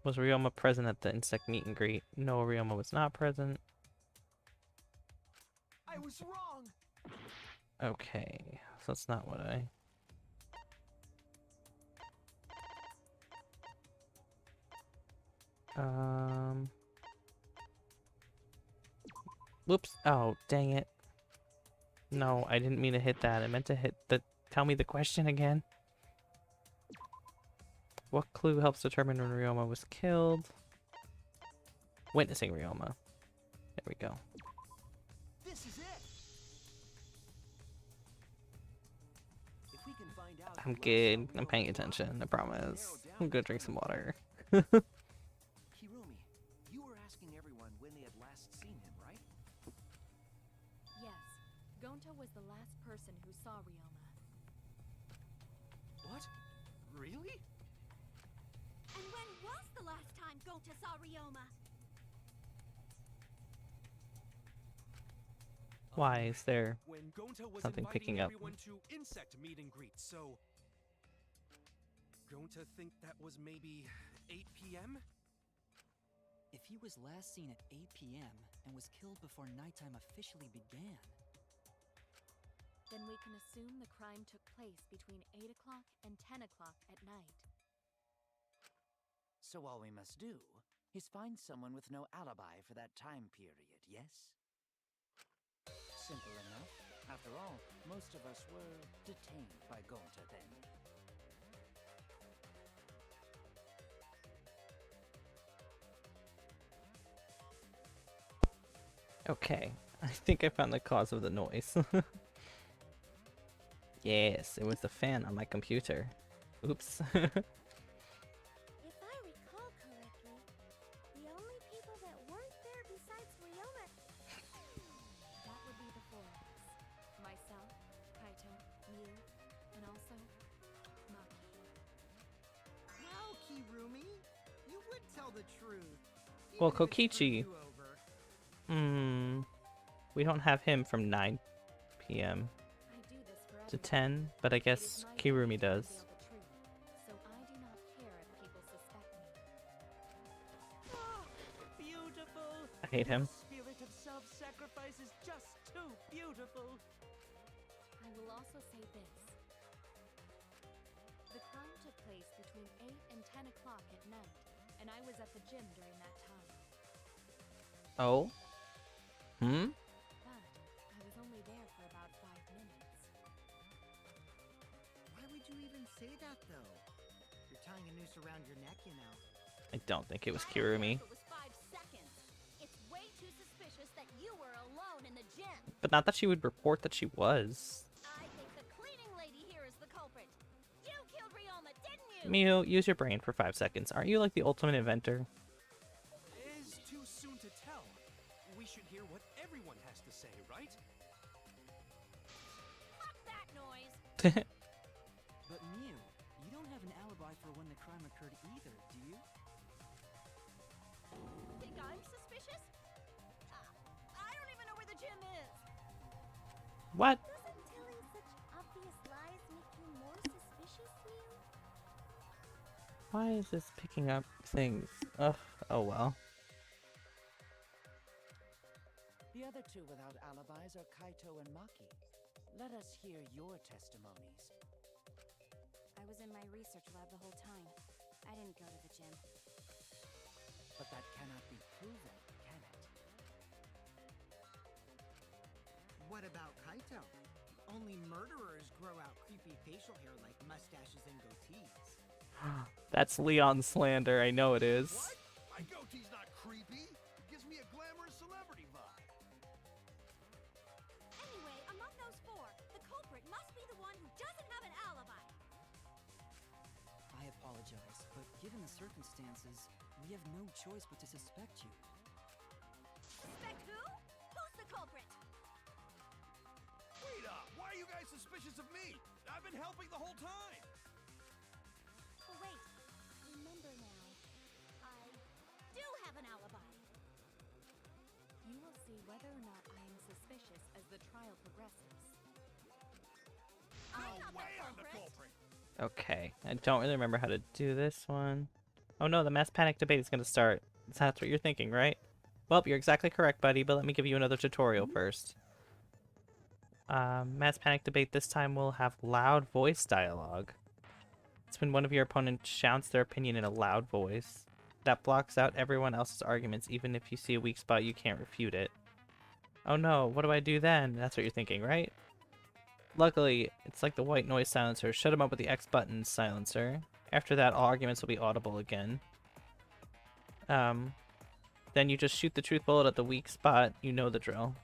Was Ryoma present at the insect meet and greet? No, Ryoma was not present. I was wrong. Okay, so that's not what I... Whoops. Oh, dang it. No, I didn't mean to hit that. I meant to hit the... Tell me the question again. What clue helps determine when Ryoma was killed? Witnessing Ryoma. There we go. This is it. If we can find out I'm who last good. saw I'm paying Ryoma attention. I alive, promise. narrow down I'm gonna the drink some treasure. water. Hirumi, you were asking everyone when they had last seen him, right? Yes, Gonta was the last person who saw Ryoma. What? Really? And when was the last time Gonta saw Ryoma? Why is there... When Gonta was Something inviting picking up. everyone to insect meet and greet, so... Gonta think that was maybe 8 p.m.? If he was last seen at 8 p.m. and was killed before nighttime officially began, Then we can assume the crime took place between 8 o'clock and 10 o'clock at night. So all we must do is find someone with no alibi for that time period, yes? Simple enough. After all, most of us were detained by Gonta then. Okay. I think I found the cause of the noise. Yes, it was the fan on my computer. Oops. If I recall correctly, the only people that weren't there besides Ryoma... That would be the four of us. Myself, Kaito, Miu, and also Maki. Wow, Kirumi! You would tell the truth. Well, even if it screwed Kokichi. you over. We don't have him from 9 p.m. I do this for to everyone. 10, but I It is guess my Kirumi duty to does. reveal the truth, so I do not care if people suspect me. Beautiful. I hate him. The spirit of self-sacrifice is just too beautiful. I will also say this. The crime took place between 8 and 10 o'clock at night, and I was at the gym during that time. Oh? But I was only there for about 5 minutes. Why would you even say that, though? You're tying a noose around your neck, you know. I don't think it was I don't care Kirumi. if it was 5 seconds. It's way too suspicious that you were alone in the gym. But not that she would report that she was. I think the cleaning lady here is the culprit. You killed Ryoma, didn't you? Miu, use your brain for 5 seconds. Aren't you like the ultimate inventor? Is too soon to tell. We should hear what everyone has to say, right? Fuck that noise. but Miu, you don't have an alibi for when the crime occurred either, do you? Think I'm suspicious? I don't even know where the gym is. What? Doesn't telling such obvious lies make you more suspicious, Neil? Why is this picking up things? Ugh, oh well. The other two without alibis are Kaito and Maki. Let us hear your testimonies. I was in my research lab the whole time. I didn't go to the gym. But that cannot be proven, can it? What about Kaito? Only murderers grow out creepy facial hair like mustaches and goatees. That's Leon slander, I know it is. What? My goatee's not creepy. It gives me a glamorous celebrity vibe. Anyway, among those 4, the culprit must be the one who doesn't have an alibi. I apologize, but given the circumstances, we have no choice but to suspect you. Suspect who? Who's the culprit? Wait up! Why are you guys suspicious of me? I've been helping the whole time! Oh, wait. Remember now. I do have an alibi. You will see whether or not I am suspicious as the trial progresses. I'm not Way the I'm the culprit. culprit! Okay, I don't really remember how to do this one. Oh no, the mass panic debate is gonna start. That's what you're thinking, right? Well, you're exactly correct, buddy, but let me give you another tutorial first. Mass panic debate this time will have loud voice dialogue. It's when one of your opponents shouts their opinion in a loud voice. that blocks out everyone else's arguments. Even if you see a weak spot, you can't refute it. Oh no, what do I do then? That's what you're thinking, right? Luckily, it's like the white noise silencer. Shut them up with the X button silencer. After that, all arguments will be audible again. Then you just shoot the truth bullet at the weak spot. You know the drill.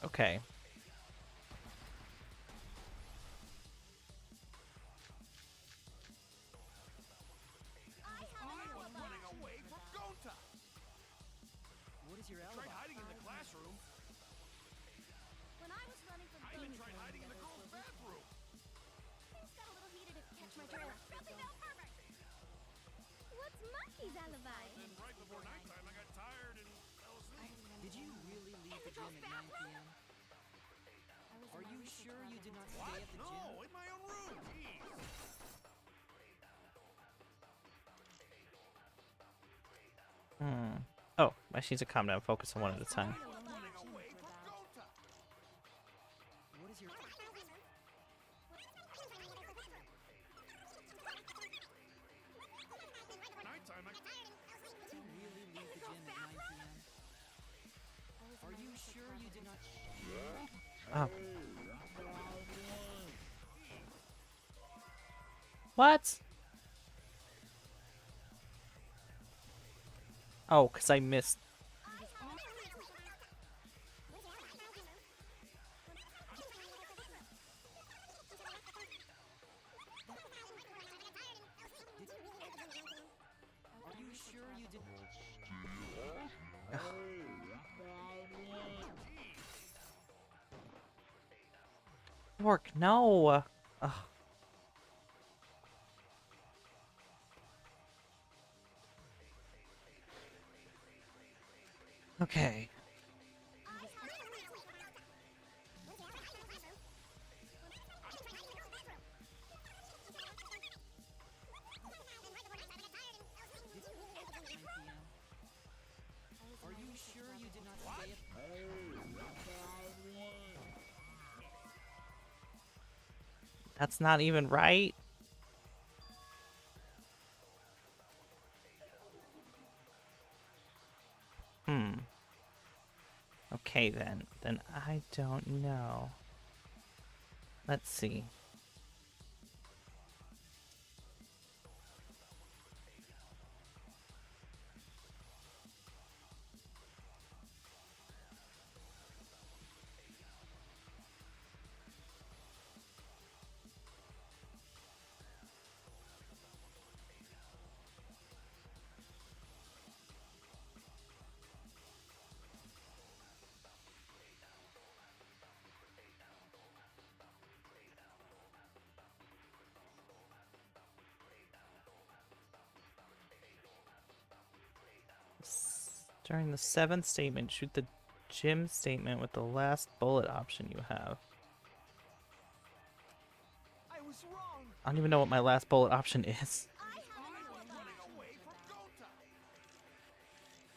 Okay. What is your alibi? Hiding in the classroom. When I was running from I even Himiko, tried hiding in the girls' bathroom. things got a little heated if you catch my drift. What's Monkey's alibi? Then right before nighttime, I got tired and fell asleep. Did you really leave the gym at 9 p.m.? Are you sure you did not stay at the gym? No, in my own room. Jeez. Oh, I just need to calm down. Focus on one at a time. What is your... Nighttime, Did you really leave the gym at 9 p.m.? Are you sure you did not... Oh. What? Oh, because I missed. Are you sure you did... Work, no. Ugh. Okay. Are you sure you did not stay at... That's not even right. Okay then. Then I don't know. Let's see. During the 7th statement, shoot the gym statement with the last bullet option you have. I was wrong. I don't even know what my last bullet option is.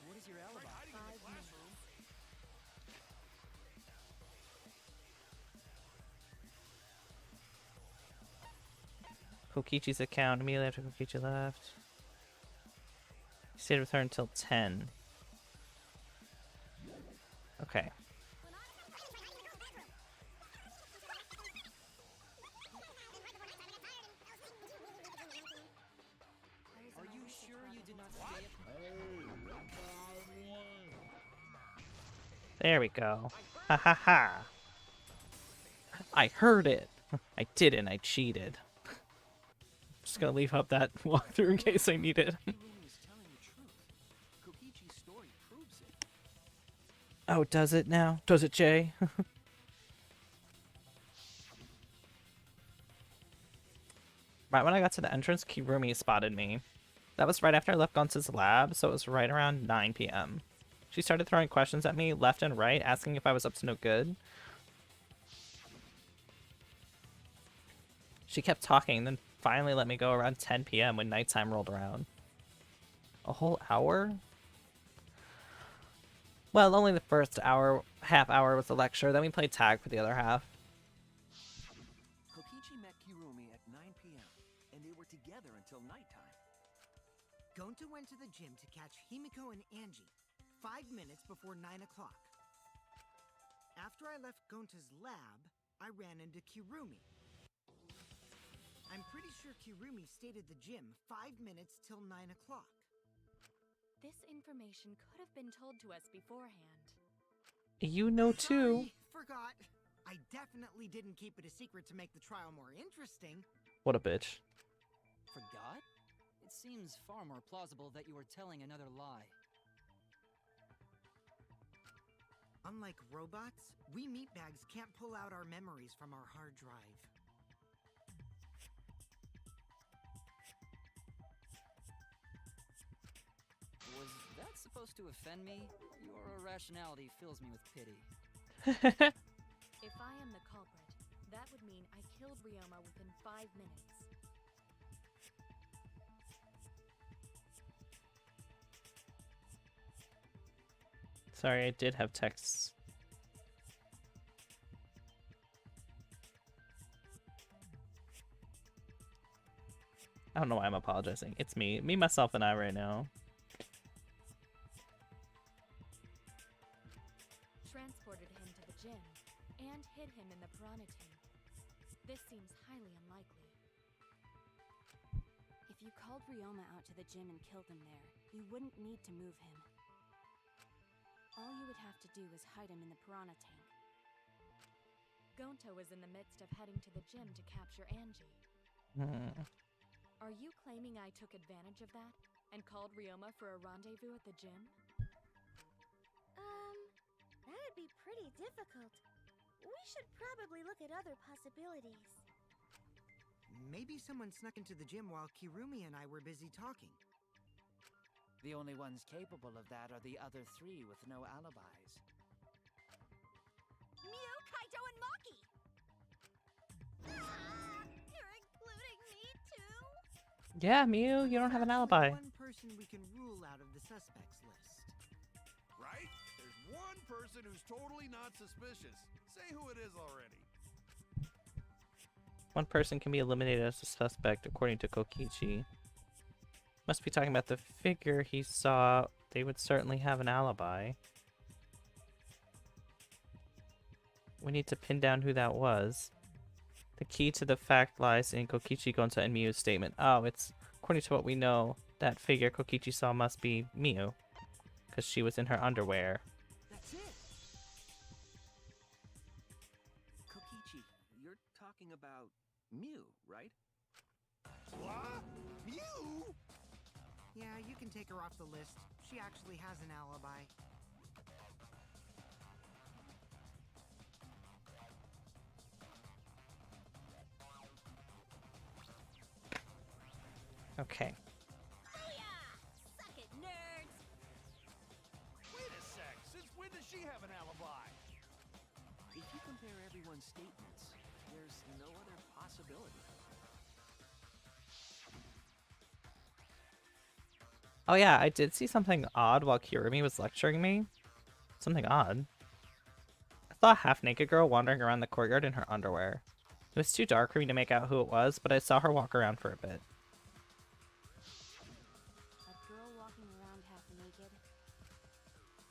What is your alibi? Kokichi's account immediately after Kokichi left. He stayed with her until 10. Okay. Are you sure you did not stay at... There we go. Ha ha ha. I heard it. I didn't. I cheated. Just gonna leave up that walkthrough in case I need it. Hirumi is telling the truth. Kokichi's story proves it. Oh, does it now? Does it, Jay? Right when I got to the entrance, Kirumi spotted me. That was right after I left Gonza's lab, so it was right around 9 p.m. She started throwing questions at me left and right, asking if I was up to no good. She kept talking, then finally let me go around 10 p.m. when nighttime rolled around. A whole hour? Well, only the first hour, half hour was the lecture, then we played tag for the other half. Kokichi met Kirumi at 9 p.m., and they were together together until nighttime. Gonta went to the gym to catch Himiko and Angie 5 minutes before 9 o'clock. After I left Gonta's lab, I ran into Kirumi. I'm pretty sure Kirumi stayed at the gym 5 minutes till 9 o'clock. This information could have been told to us beforehand. You know too. Sorry, forgot. I definitely didn't keep it a secret to make the trial more interesting. What a bitch. Forgot? It seems far more plausible that you were telling another lie. Unlike robots, we meatbags can't pull out our memories from our hard drive. Was that supposed to offend me? Your irrationality fills me with pity. If I am the culprit, that would mean I killed Ryoma within 5 minutes. Sorry, I did have texts. I don't know why I'm apologizing. It's me. Me, myself, and I right now. Transported him to the gym and hid him in the piranha tank. This seems highly unlikely. If you called Ryoma out to the gym and killed him there, you wouldn't need to move him. All you would have to do is hide him in the piranha tank. Gonta was in the midst of heading to the gym to capture Angie. Are you claiming I took advantage of that and called Ryoma for a rendezvous at the gym? That'd be pretty difficult. We should probably look at other possibilities. Maybe someone snuck into the gym while Kirumi and I were busy talking. The only ones capable of that are the other three with no alibis. Mew, Kaito, and Maki! You're including me too? Yeah, Mew, you don't have an alibi. One person we can rule out of the suspects list. Right? There's one person who's totally not suspicious. Say who it is already. One person can be eliminated as a suspect, according to Kokichi. Must be talking about the figure he saw. They would certainly have an alibi. We need to pin down who that was. The key to the fact lies in Kokichi, Gonta, and Miyu's statement. Oh, it's according to what we know, that figure Kokichi saw must be Miyu, because she was in her underwear. That's it! Kokichi, you're talking about Mew, right? What? You? Yeah, you can take her off the list. She actually has an alibi. Okay. Booyah! Suck it, nerds! Wait a sec. Since when does she have an alibi? If you compare everyone's statements, there's no other possibility. Oh yeah, I did see something odd while Kirumi was lecturing me. Something odd. I saw a half-naked girl wandering around the courtyard in her underwear. It was too dark for me to make out who it was, but I saw her walk around for a bit. A girl walking around half naked.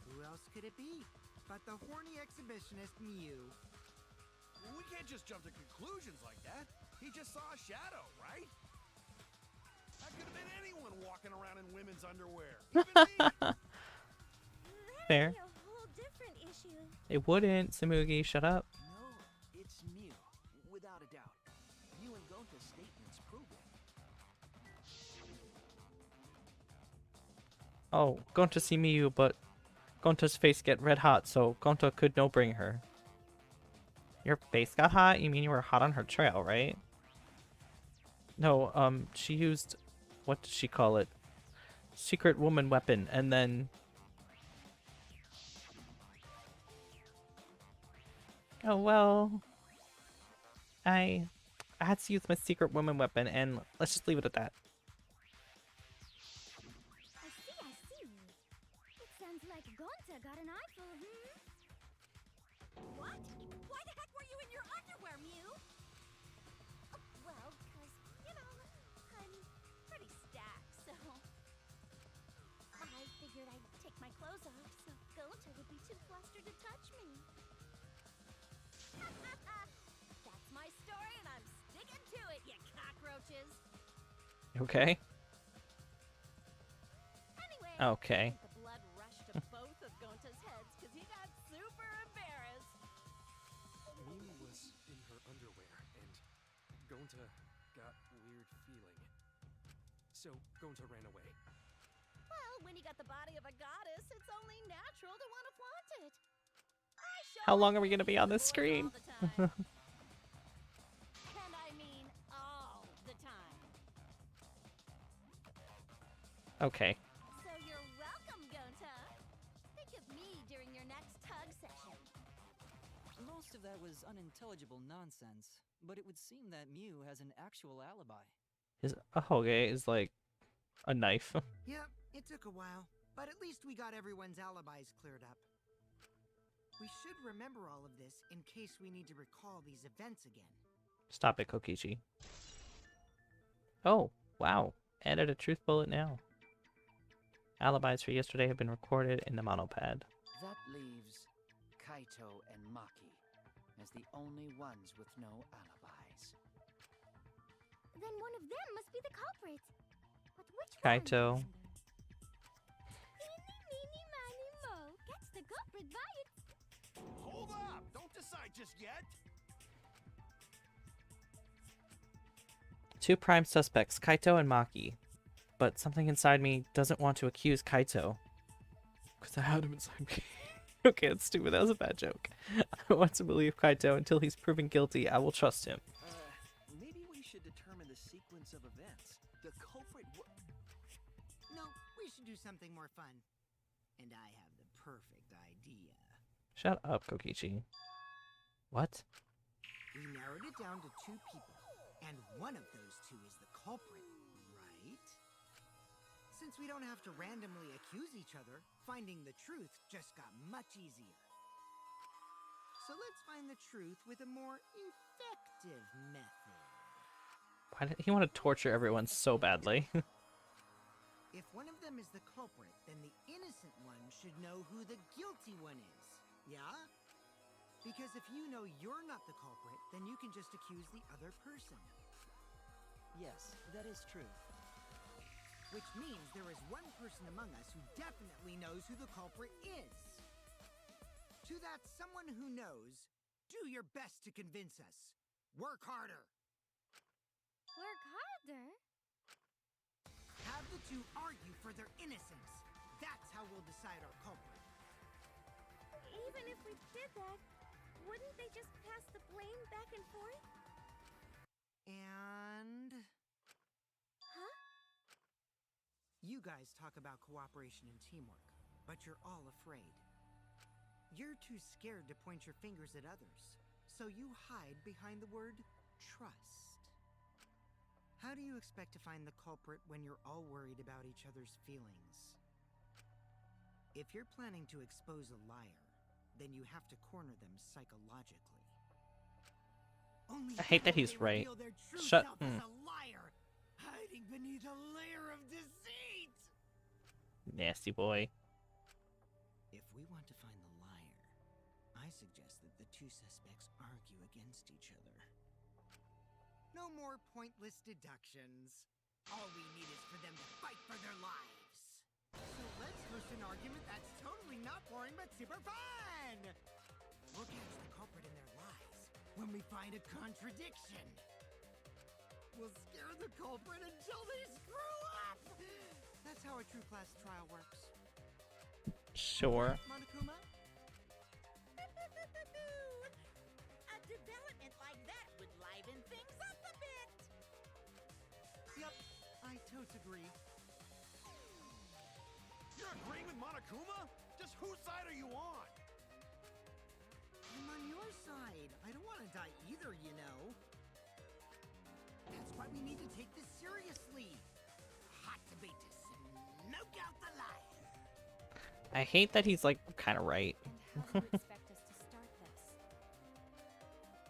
Who else could it be but the horny exhibitionist Mew? We can't just jump to conclusions like that. He just saw a shadow, right? That could have been anyone walking around in women's underwear. Even me. Fair. That'd be a whole different issue. It wouldn't, Samugi, shut up. No, it's Mew, without a doubt. You and Gonta's statements prove it. Oh, Gonta see Miyu, but Gonta's face get red hot, so Gonta could no bring her. Your face got hot? You mean you were hot on her trail, right? No, she used, what did she call it? Secret woman weapon, and then... Oh, well... I had to use my secret woman weapon, and let's just leave it at that. I see. It sounds like Gonta got an eyeful of me. What? Why the heck were you in your underwear, Mew? Well, 'cause, you know, I'm figured I'd take my clothes off so Gonta would be too flustered to touch me. That's my story and I'm sticking to it, you cockroaches. Okay. Anyway, Okay. the blood rushed to both of Gonta's heads because he got super embarrassed. Mimi was in her underwear, and Gonta got weird feeling. So Gonta ran away. Well, when you got the body of a goddess, it's only natural to want to flaunt it. How long are we going to be on this screen? And I mean all the time. Okay. So you're welcome, Gonta. Think of me during your next tug session. Most of that was unintelligible nonsense, but it would seem that Mew has an actual alibi. His ahoge is like a knife. Yep, it took a while, but at least we got everyone's alibis cleared up. We should remember all of this in case we need to recall these events again. Stop it, Kokichi. Oh, wow. Added a truth bullet now. Alibis for yesterday have been recorded in the monopad. That leaves Kaito and Maki as the only ones with no alibis. Then one of them must be the culprit. But which Kaito. one? Eeny, meeny, miny, mo. Gets the culprit by it. Hold up! Don't decide just yet! Two prime suspects, Kaito and Maki. But something inside me doesn't want to accuse Kaito. Because I had him inside me. Okay, that's stupid. That was a bad joke. I want to believe Kaito until he's proven guilty. I will trust him. Maybe we should determine the sequence of events. The culprit No, we should do something more fun. And I have the perfect idea. Shut up, Kokichi. What? We narrowed it down to two people, and one of those two is the culprit, right? Since we don't have to randomly accuse each other, finding the truth just got much easier. So let's find the truth with a more effective method. Why did he want to torture everyone so badly? If one of them is the culprit, then the innocent one should know who the guilty one is. Yeah? Because if you know you're not the culprit, then you can just accuse the other person. Yes, that is true. Which means there is one person among us who definitely knows who the culprit is. To that someone who knows, do your best to convince us. Work harder. Work harder? Have the two argue for their innocence. That's how we'll decide our culprit. Even if we did that, wouldn't they just pass the blame back and forth? And... Huh? You guys talk about cooperation and teamwork, but you're all afraid. You're too scared to point your fingers at others, so you hide behind the word trust. How do you expect to find the culprit when you're all worried about each other's feelings? If you're planning to expose a liar, then you have to corner them psychologically. Only I hate that then will he's they right. reveal their true Shut- self as a liar, hiding beneath a layer of deceit. Nasty boy. If we want to find the liar, I suggest that the two suspects argue against each other. No more pointless deductions. All we need is for them to fight for their lives. So let's host an argument that's totally not boring but super fun! We'll catch the culprit in their lies when we find a contradiction. We'll scare the culprit until they screw up! That's how a true class trial works. Sure. Monokuma? A development like that would liven things up a bit. Yep, I totes agree. You're agreeing with Monokuma? Just whose side are you on? I'm on your side. I don't want to die either, you know. That's why we need to take this seriously. Hot debate to smoke out the liar. I hate that he's like kind of right. And how do you expect us to start this?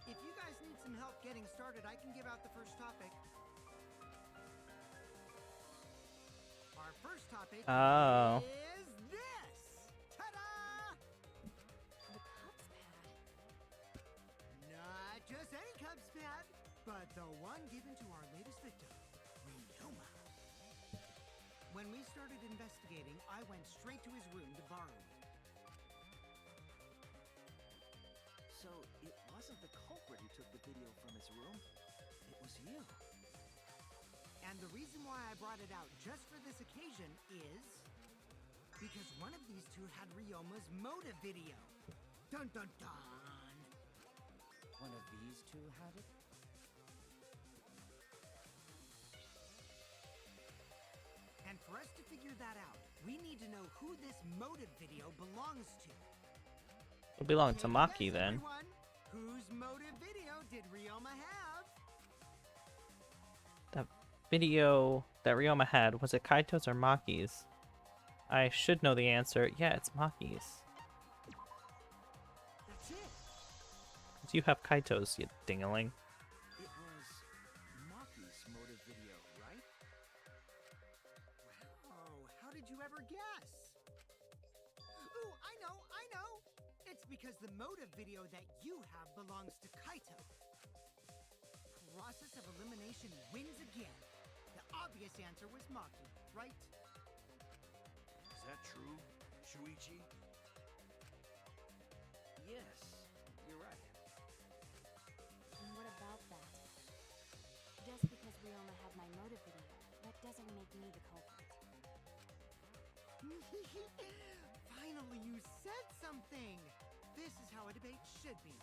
If you guys need some help getting started, I can give out the first topic. Our first topic Oh. is The one given to our latest victim, Ryoma. When we started investigating, I went straight to his room to borrow it. So it wasn't the culprit who took the video from his room. It was you. And the reason why I brought it out just for this occasion is because one of these two had Ryoma's motive video. Dun dun dun! One of these two had it? And for us to figure that out, we need to know who this motive video belongs to. It belonged to Take a Maki guess, then. everyone. Whose motive video did Ryoma have? That video that Ryoma had, was it Kaito's or Maki's? I should know the answer. Yeah, it's Maki's. That's it. 'Cause you have Kaito's, you dingaling. It was Maki's motive video, right? Oh, how did you ever guess? Ooh, I know! It's because the motive video that you have belongs to Kaito. Process of elimination wins again. The obvious answer was Maki, right? Is that true, Shuichi? Yes, you're right. And what about that? Just because Ryoma had my motive video, that doesn't make me the culprit. Finally, you said something! This is how a debate should be.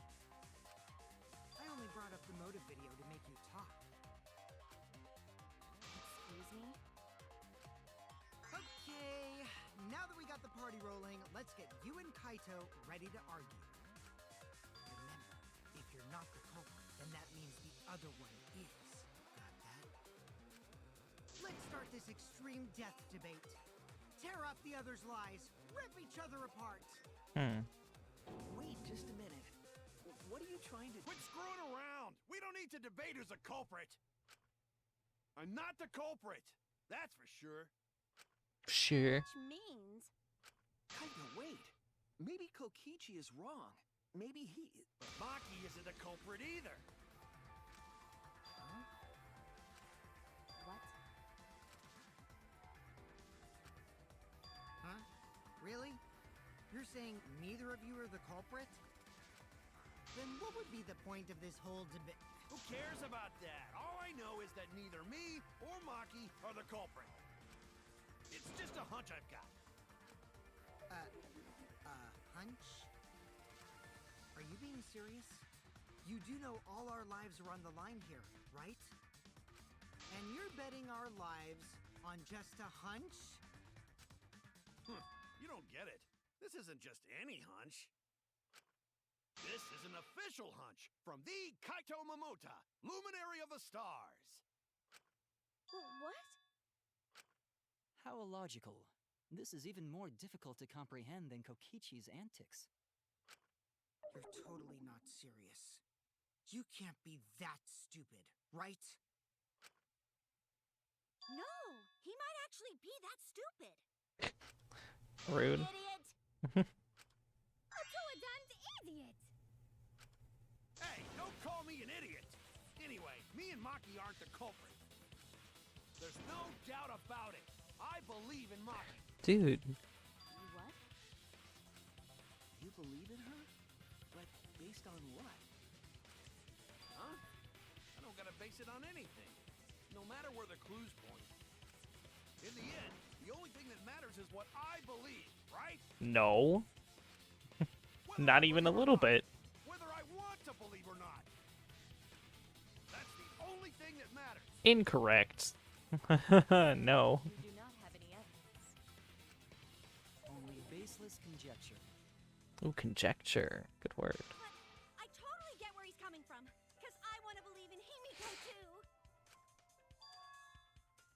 I only brought up the motive video to make you talk. Excuse me? Okay, now that we got the party rolling, let's get you and Kaito ready to argue. Remember, if you're not the culprit, then that means the other one is. Got that? Let's start this extreme death debate. Tear up the other's lies, rip each other apart. Wait just a minute. What are you trying to do? Quit screwing around! We don't need to debate who's a culprit! I'm not the culprit! That's for sure. Sure. Which means... Kaito, wait. Maybe Kokichi is wrong. Maybe he... But Maki isn't a culprit either. What? Huh? Really? You're saying neither of you are the culprit? Then what would be the point of this whole debate? Who cares about that? All I know is that neither me or Maki are the culprit. It's just a hunch I've got. Hunch? Are you being serious? You do know all our lives are on the line here, right? And you're betting our lives on just a hunch? You don't get it. This isn't just any hunch. This is an official hunch from the Kaito Momota, Luminary of the Stars. What? How illogical. This is even more difficult to comprehend than Kokichi's antics. You're totally not serious. You can't be that stupid, right? No! He might actually be that stupid! Rude. Idiot! A two-a-duns idiot! Hey, don't call me an idiot! Anyway, me and Maki aren't the culprit. There's no doubt about it. I believe in Maki. Dude. What? You believe in her? But based on what? Huh? I don't gotta base it on anything. No matter where the clues point. In the end, the only thing that matters is what I believe, right? No. Whether Not I even a believe or little not, bit. Whether I want to believe or not. That's the only thing that matters. Incorrect. No. You do not have any evidence. Only baseless conjecture. Ooh, conjecture. Good word. But I totally get where he's coming from, because I want to believe in Himiko too!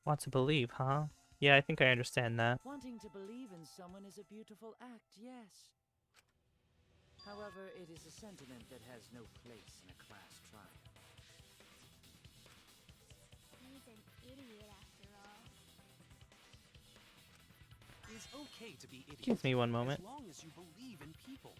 Want to believe, huh? Yeah, I think I understand that. Wanting to believe in someone is a beautiful act, yes. However, it is a sentiment that has no place in a class trial. He's an idiot after all. It's okay to be idiots. Excuse me one moment. As long as you believe in people.